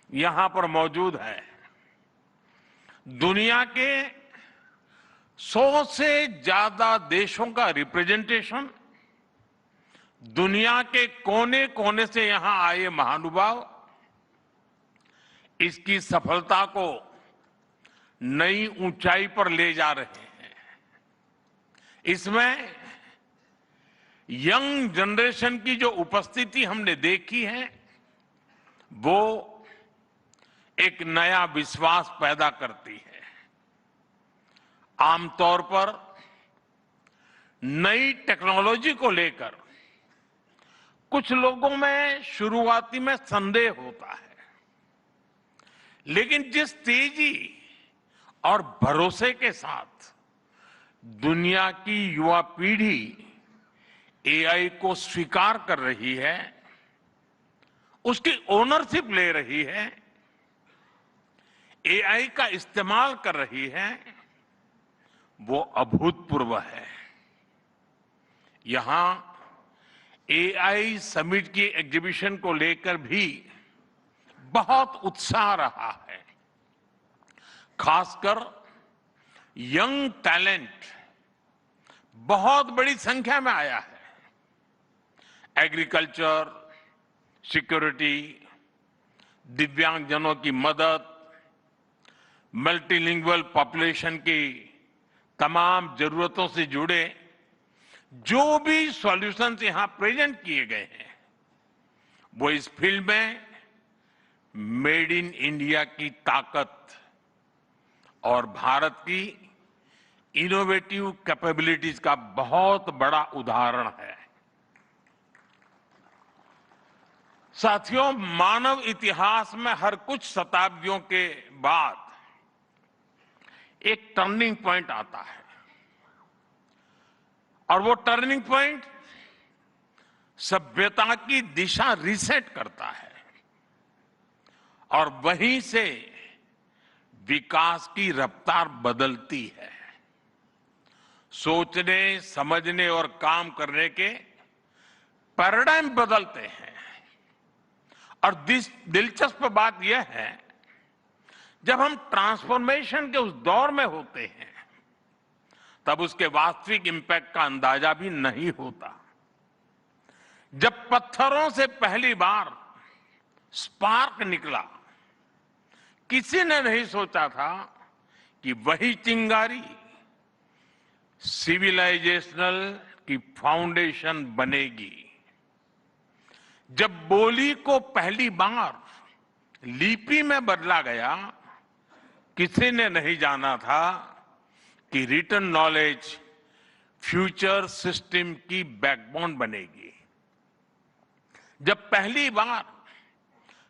यहां पर मौजूद है। दुनिया के 100 से ज्यादा देशों का रिप्रेजेंटेशन, दुनिया के कोने कोने से यहां आए महानुभाव इसकी सफलता को नई ऊंचाई पर ले जा रहे हैं। इसमें यंग जनरेशन की जो उपस्थिति हमने देखी है, वो एक नया विश्वास पैदा करती है। आमतौर पर नई टेक्नोलॉजी को लेकर कुछ लोगों में शुरुआती में संदेह होता है, लेकिन जिस तेजी और भरोसे के साथ दुनिया की युवा पीढ़ी एआई को स्वीकार कर रही है, उसकी ओनरशिप ले रही है, एआई का इस्तेमाल कर रही है, वो अभूतपूर्व है। यहां एआई समिट की एग्जीबिशन को लेकर भी बहुत उत्साह रहा है। खासकर यंग टैलेंट बहुत बड़ी संख्या में आया है। एग्रीकल्चर, सिक्योरिटी, दिव्यांगजनों की मदद, मल्टीलिंगुअल पॉपुलेशन की तमाम जरूरतों से जुड़े जो भी सॉल्यूशंस यहां प्रेजेंट किए गए हैं, वो इस फील्ड में मेड इन इंडिया की ताकत और भारत की इनोवेटिव कैपेबिलिटीज का बहुत बड़ा उदाहरण है। साथियों, मानव इतिहास में हर कुछ शताब्दियों के बाद एक टर्निंग पॉइंट आता है और वो टर्निंग पॉइंट सभ्यता की दिशा रीसेट करता है और वहीं से विकास की रफ्तार बदलती है। सोचने, समझने और काम करने के पैराडाइम बदलते हैं और दिलचस्प बात यह है, जब हम ट्रांसफॉर्मेशन के उस दौर में होते हैं तब उसके वास्तविक इंपैक्ट का अंदाजा भी नहीं होता। जब पत्थरों से पहली बार स्पार्क निकला, किसी ने नहीं सोचा था कि वही चिंगारी सिविलाइजेशनल की फाउंडेशन बनेगी। जब बोली को पहली बार लिपि में बदला गया, किसी ने नहीं जाना था कि रिटन नॉलेज फ्यूचर सिस्टम की बैकबोन बनेगी। जब पहली बार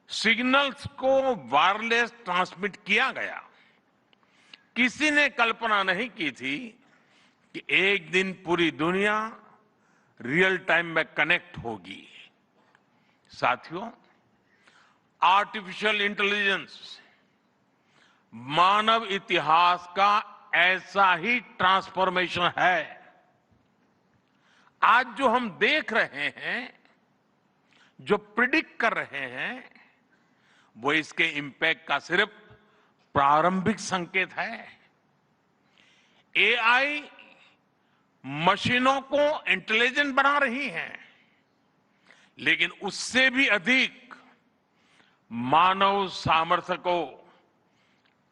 सिग्नल्स को वायरलेस ट्रांसमिट किया गया, किसी ने कल्पना नहीं की थी कि एक दिन पूरी दुनिया रियल टाइम में कनेक्ट होगी। साथियों, आर्टिफिशियल इंटेलिजेंस मानव इतिहास का ऐसा ही ट्रांसफॉर्मेशन है। आज जो हम देख रहे हैं, जो प्रिडिक्ट कर रहे हैं, वो इसके इंपैक्ट का सिर्फ प्रारंभिक संकेत है। एआई मशीनों को इंटेलिजेंट बना रही है, लेकिन उससे भी अधिक मानव सामर्थ्य को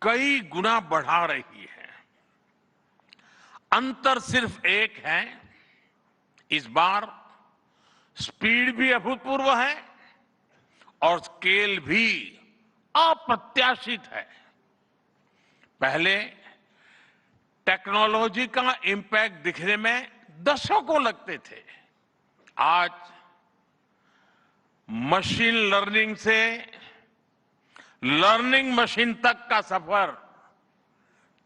कई गुना बढ़ा रही है। अंतर सिर्फ एक है, इस बार स्पीड भी अभूतपूर्व है और स्केल भी अप्रत्याशित है। पहले टेक्नोलॉजी का इंपैक्ट दिखने में दशकों लगते थे। आज मशीन लर्निंग से लर्निंग मशीन तक का सफर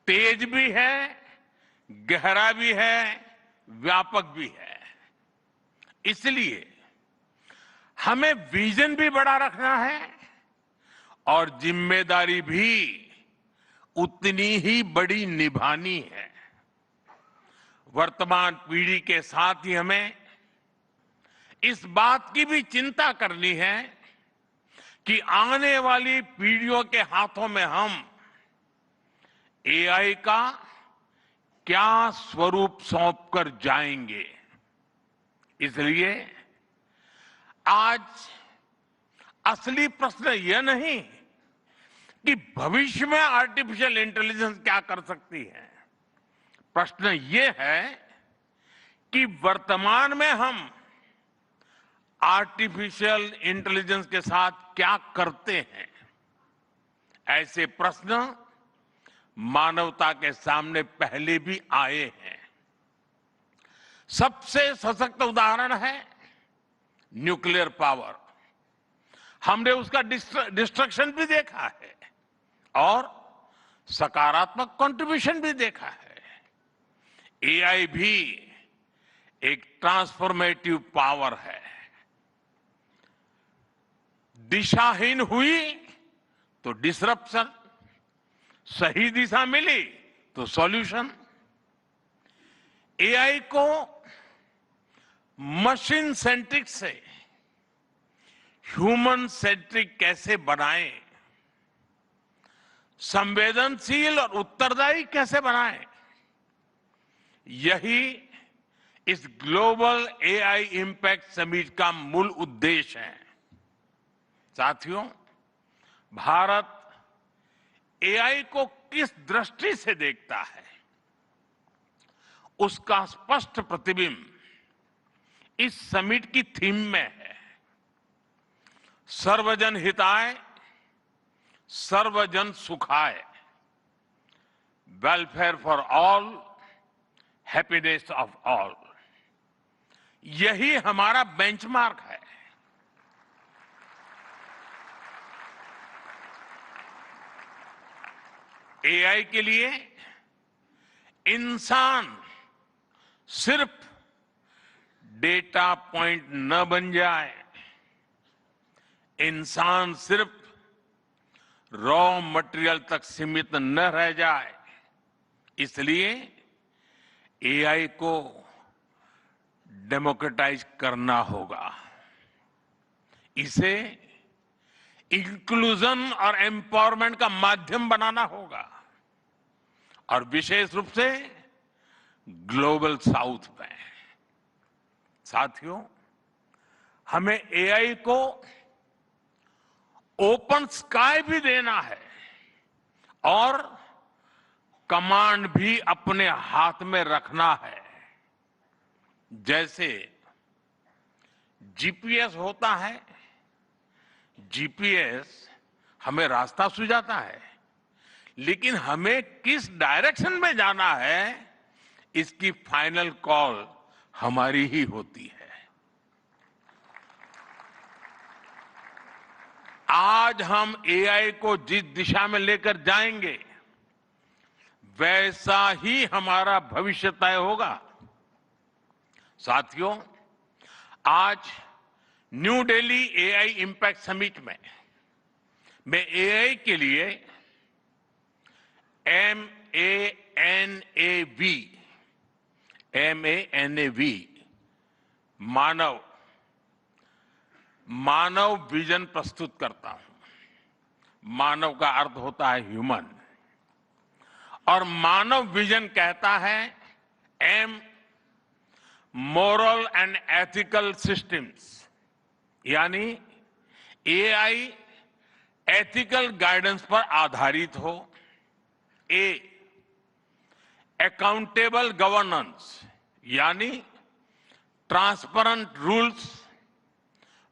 तेज भी है, गहरा भी है, व्यापक भी है। इसलिए हमें विजन भी बड़ा रखना है और जिम्मेदारी भी उतनी ही बड़ी निभानी है। वर्तमान पीढ़ी के साथ ही हमें इस बात की भी चिंता करनी है कि आने वाली पीढ़ियों के हाथों में हम एआई का क्या स्वरूप सौंप कर जाएंगे। इसलिए आज असली प्रश्न यह नहीं कि भविष्य में आर्टिफिशियल इंटेलिजेंस क्या कर सकती है। प्रश्न यह है कि वर्तमान में हम आर्टिफिशियल इंटेलिजेंस के साथ क्या करते हैं। ऐसे प्रश्न मानवता के सामने पहले भी आए हैं। सबसे सशक्त उदाहरण है न्यूक्लियर पावर। हमने उसका डिस्ट्रक्शन भी देखा है और सकारात्मक कंट्रीब्यूशन भी देखा है। एआई भी एक ट्रांसफॉर्मेटिव पावर है। दिशाहीन हुई तो डिसरप्शन, सही दिशा मिली तो सॉल्यूशन। एआई को मशीन सेंट्रिक से ह्यूमन सेंट्रिक कैसे बनाएं, संवेदनशील और उत्तरदायी कैसे बनाएं, यही इस ग्लोबल एआई इंपैक्ट समिट का मूल उद्देश्य है। साथियों, भारत एआई को किस दृष्टि से देखता है, उसका स्पष्ट प्रतिबिंब इस समिट की थीम में है। सर्वजन हिताय, सर्वजन सुखाय, welfare for all, happiness of all. यही हमारा बेंचमार्क है। एआई के लिए इंसान सिर्फ डेटा पॉइंट न बन जाए, इंसान सिर्फ रॉ मटेरियल तक सीमित न रह जाए, इसलिए एआई को डेमोक्रेटाइज करना होगा। इसे इंक्लूजन और एम्पावरमेंट का माध्यम बनाना होगा, और विशेष रूप से ग्लोबल साउथ में। साथियों, हमें एआई को ओपन स्काई भी देना है और कमांड भी अपने हाथ में रखना है। जैसे जीपीएस होता है, जीपीएस हमें रास्ता सुझाता है, लेकिन हमें किस डायरेक्शन में जाना है, इसकी फाइनल कॉल हमारी ही होती है। आज हम एआई को जिस दिशा में लेकर जाएंगे, वैसा ही हमारा भविष्य तय होगा। साथियों, आज new Delhi AI impact summit में मैं एआई के लिए MANAV मानव विजन प्रस्तुत करता हूं। मानव का अर्थ होता है ह्यूमन, और मानव विजन कहता है M, moral and ethical systems, यानी एआई एथिकल गाइडेंस पर आधारित हो। ए, अकाउंटेबल गवर्नेंस, यानी transparent rules,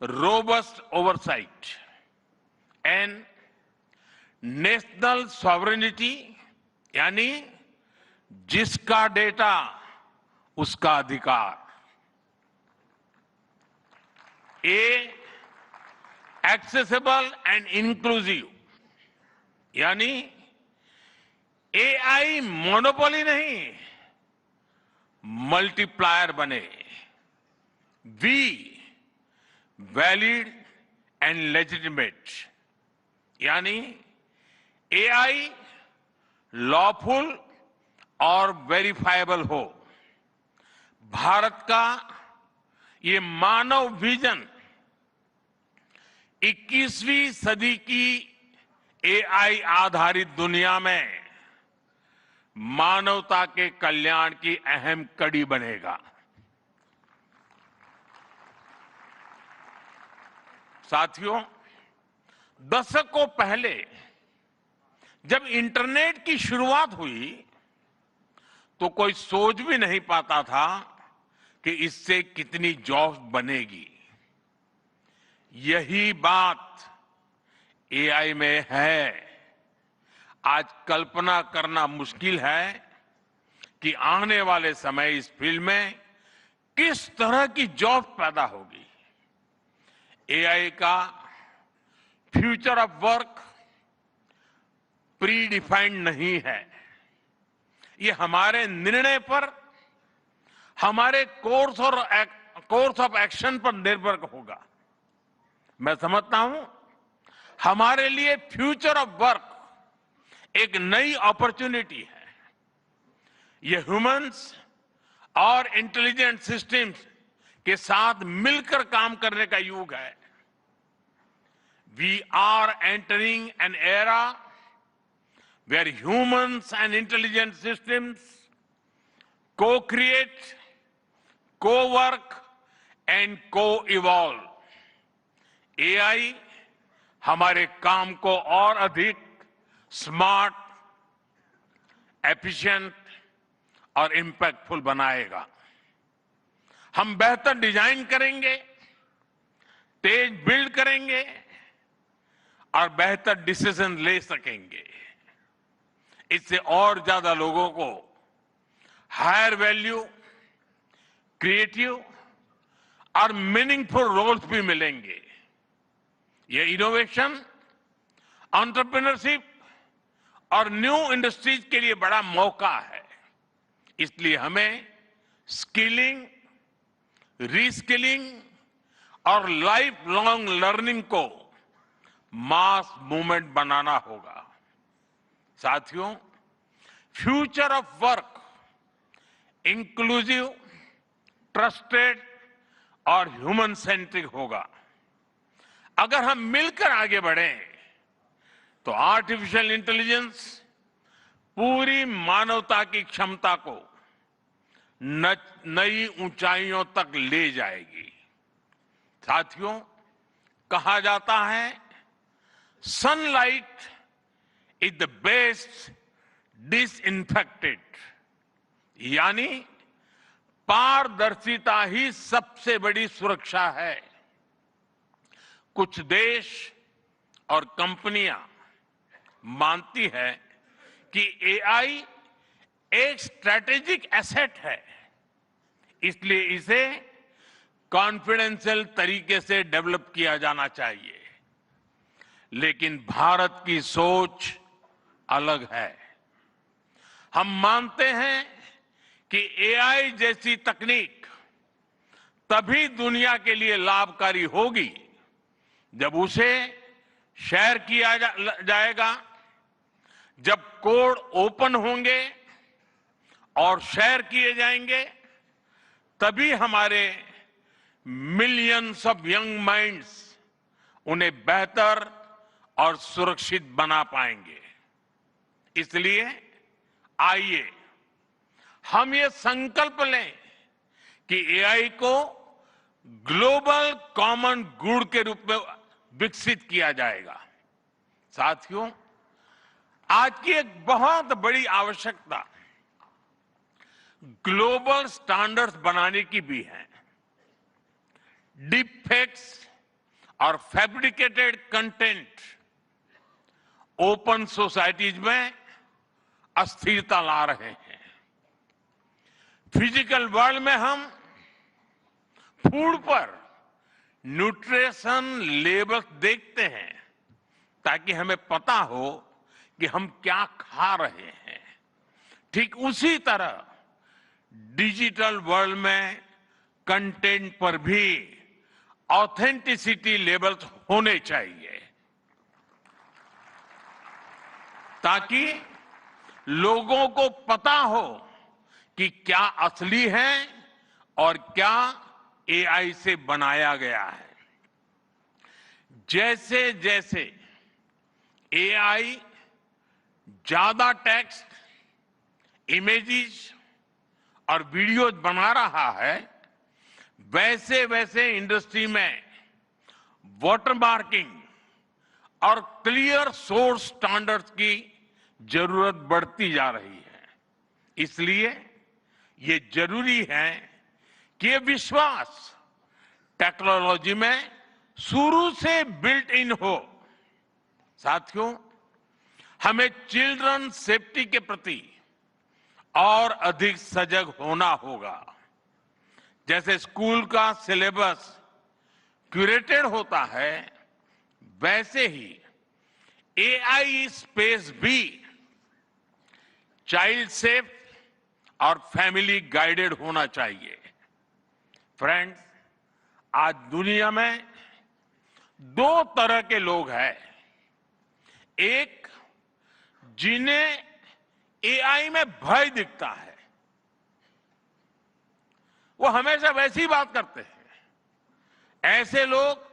robust oversight. N, national sovereignty, यानी जिसका डेटा उसका अधिकार। ए, एक्सेसिबल एंड इंक्लूसिव, यानी एआई मोनोपोली नहीं, मल्टीप्लायर बने। वी, वैलिड एंड लेजिटिमेट, यानी एआई लॉफुल और वेरीफाइबल हो। भारत का ये मानव विजन 21वीं सदी की एआई आधारित दुनिया में मानवता के कल्याण की अहम कड़ी बनेगा। साथियों, दशकों पहले जब इंटरनेट की शुरुआत हुई तो कोई सोच भी नहीं पाता था कि इससे कितनी जॉब्स बनेगी। यही बात एआई में है। आज कल्पना करना मुश्किल है कि आने वाले समय इस फील्ड में किस तरह की जॉब पैदा होगी। एआई का future of work pre defined नहीं है। ये हमारे निर्णय पर, हमारे कोर्स ऑफ एक्शन पर निर्भर होगा। मैं समझता हूं हमारे लिए फ्यूचर ऑफ वर्क एक नई अपॉर्चुनिटी है। ये ह्यूमंस और इंटेलिजेंट सिस्टम्स के साथ मिलकर काम करने का युग है। We are entering an era where humans and intelligent systems co-create, co-work and co-evolve. AI हमारे काम को और अधिक स्मार्ट, एफिशिएंट और इम्पैक्टफुल बनाएगा। हम बेहतर डिजाइन करेंगे, तेज बिल्ड करेंगे और बेहतर डिसीजन ले सकेंगे। इससे और ज्यादा लोगों को हायर वैल्यू, क्रिएटिव और मीनिंगफुल रोल्स भी मिलेंगे। ये इनोवेशन, एंटरप्रेन्योरशिप और न्यू इंडस्ट्रीज के लिए बड़ा मौका है। इसलिए हमें स्किलिंग, रीस्किलिंग और लाइफ लॉन्ग लर्निंग को मास मूवमेंट बनाना होगा। साथियों, future of work inclusive, trusted और ह्यूमन सेंट्रिक होगा। अगर हम मिलकर आगे बढ़ें तो आर्टिफिशियल इंटेलिजेंस पूरी मानवता की क्षमता को नई ऊंचाइयों तक ले जाएगी। साथियों, कहा जाता है sunlight is the best disinfected, यानी पारदर्शिता ही सबसे बड़ी सुरक्षा है। कुछ देश और कंपनियां मानती है कि एआई एक स्ट्रैटेजिक एसेट है, इसलिए इसे कॉन्फिडेंशियल तरीके से डेवलप किया जाना चाहिए। लेकिन भारत की सोच अलग है। हम मानते हैं कि एआई जैसी तकनीक तभी दुनिया के लिए लाभकारी होगी जब उसे शेयर किया जाएगा, जब कोड ओपन होंगे और शेयर किए जाएंगे, तभी हमारे मिलियंस ऑफ यंग माइंड्स उन्हें बेहतर और सुरक्षित बना पाएंगे। इसलिए आइए हम ये संकल्प लें कि एआई को ग्लोबल कॉमन गुड के रूप में विकसित किया जाएगा। साथियों, आज की एक बहुत बड़ी आवश्यकता ग्लोबल स्टैंडर्ड्स बनाने की भी है। डीप फेक्स और फैब्रिकेटेड कंटेंट ओपन सोसाइटीज में अस्थिरता ला रहे हैं। फिजिकल वर्ल्ड में हम फूड पर न्यूट्रिशन लेबल देखते हैं ताकि हमें पता हो कि हम क्या खा रहे हैं। ठीक उसी तरह डिजिटल वर्ल्ड में कंटेंट पर भी ऑथेंटिसिटी लेबल्स होने चाहिए ताकि लोगों को पता हो कि क्या असली है और क्या एआई से बनाया गया है। जैसे जैसे एआई ज्यादा टेक्स्ट, इमेजेस और वीडियोज बना रहा है, वैसे वैसे इंडस्ट्री में वाटरमार्किंग और क्लियर सोर्स स्टैंडर्ड्स की जरूरत बढ़ती जा रही है। इसलिए ये जरूरी है कि ये विश्वास टेक्नोलॉजी में शुरू से बिल्ट इन हो। साथियों, हमें चिल्ड्रन सेफ्टी के प्रति और अधिक सजग होना होगा। जैसे स्कूल का सिलेबस क्यूरेटेड होता है, वैसे ही एआई स्पेस भी चाइल्ड सेफ और फैमिली गाइडेड होना चाहिए। फ्रेंड्स, आज दुनिया में दो तरह के लोग हैं। एक, जिन्हें एआई में भय दिखता है, वो हमेशा वैसी बात करते हैं। ऐसे लोग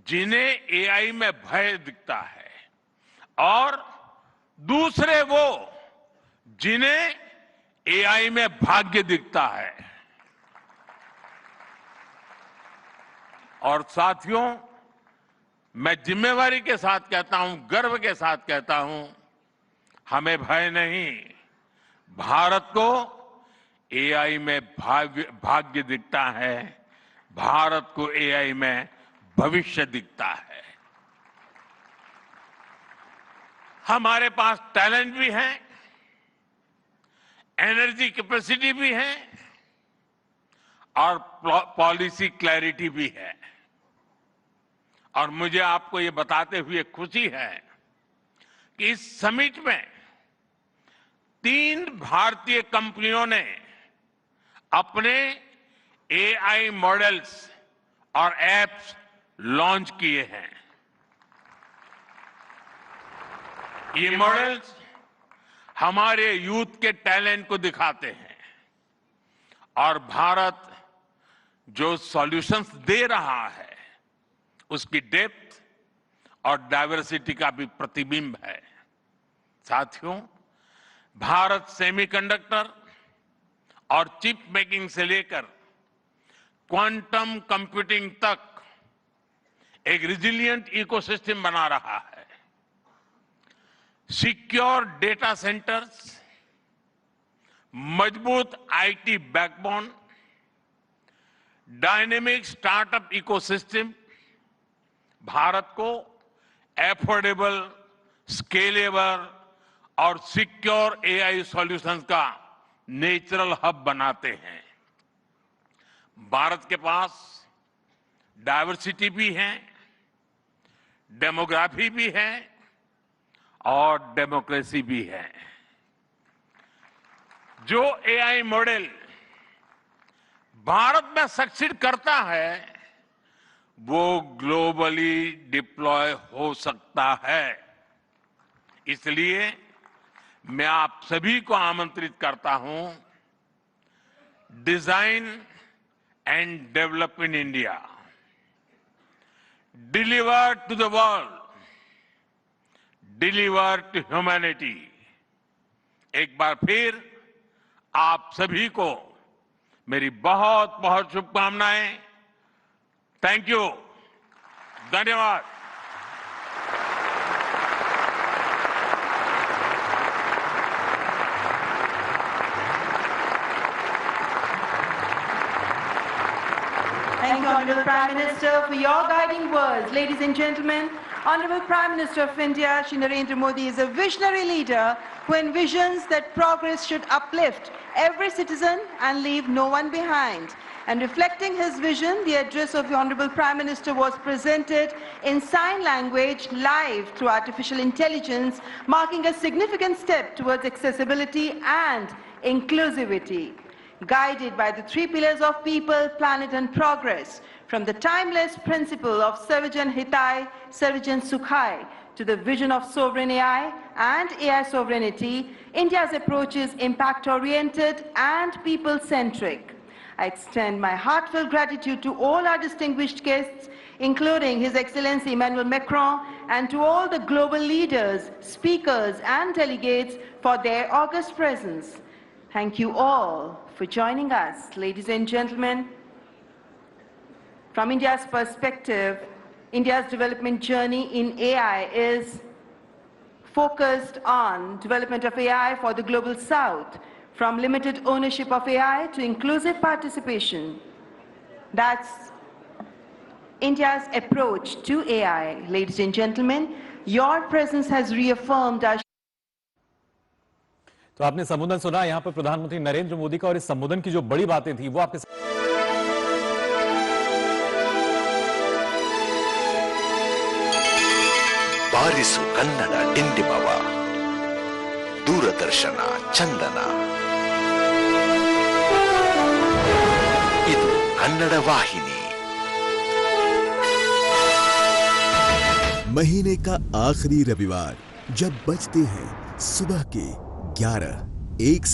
जिन्हें एआई में भय दिखता है, और दूसरे वो जिन्हें एआई में भाग्य दिखता है। और साथियों, मैं जिम्मेवारी के साथ कहता हूं, गर्व के साथ कहता हूं, हमें भय नहीं, भारत को एआई में भाग्य दिखता है, भारत को एआई में भविष्य दिखता है। हमारे पास टैलेंट भी है, एनर्जी कैपेसिटी भी है और पॉलिसी क्लैरिटी भी है। और मुझे आपको ये बताते हुए खुशी है कि इस समिट में 3 भारतीय कंपनियों ने अपने एआई मॉडल्स और एप्स लॉन्च किए हैं। ये मॉडल्स हमारे यूथ के टैलेंट को दिखाते हैं और भारत जो सॉल्यूशंस दे रहा है उसकी डेप्थ और डाइवर्सिटी का भी प्रतिबिंब है। साथियों, भारत सेमीकंडक्टर और चिप मेकिंग से लेकर क्वांटम कंप्यूटिंग तक एक रिजिलिएंट इकोसिस्टम बना रहा है। सिक्योर डेटा सेंटर्स, मजबूत IT backbone, dynamic startup ecosystem Bharat को एफोर्डेबल, स्केलेबल और सिक्योर एआई सॉल्यूशंस का नेचुरल हब बनाते हैं। भारत के पास डाइवर्सिटी भी है, डेमोग्राफी भी है और डेमोक्रेसी भी है। जो एआई मॉडल भारत में सक्सीड करता है वो ग्लोबली डिप्लॉय हो सकता है। इसलिए मैं आप सभी को आमंत्रित करता हूं, design and develop in India, deliver to the world, deliver to humanity. एक बार फिर आप सभी को मेरी बहुत बहुत शुभकामनाएं। थैंक यू, धन्यवाद। Thank you, Honorable Prime Minister, for your guiding words. Ladies and gentlemen, Honorable Prime Minister of India, Shri Narendra Modi, is a visionary leader who envisions that progress should uplift every citizen and leave no one behind. And reflecting his vision, the address of the Honorable Prime Minister was presented in sign language live through artificial intelligence, marking a significant step towards accessibility and inclusivity. Guided by the 3 pillars of people, planet and progress, from the timeless principle of Sarvajan Hitai, Sarvajan Sukhai, to the vision of sovereign AI and AI sovereignty, India's approach is impact-oriented and people-centric. I extend my heartfelt gratitude to all our distinguished guests, including His Excellency Emmanuel Macron, and to all the global leaders, speakers and delegates for their august presence. Thank you all for joining us. Ladies and gentlemen, from India's perspective, India's development journey in AI is focused on development of AI for the global south, from limited ownership of AI to inclusive participation. That's India's approach to AI. Ladies and gentlemen, your presence has reaffirmed our तो आपने संबोधन सुना यहां पर प्रधानमंत्री नरेंद्र मोदी का, और इस संबोधन की जो बड़ी बातें थी वो आपके बारिसु कन्नड डिंडिमव दूरदर्शन चंदन ಇದು कन्नड वाहिनी। महीने का आखिरी रविवार जब बजते हैं सुबह के 11, एक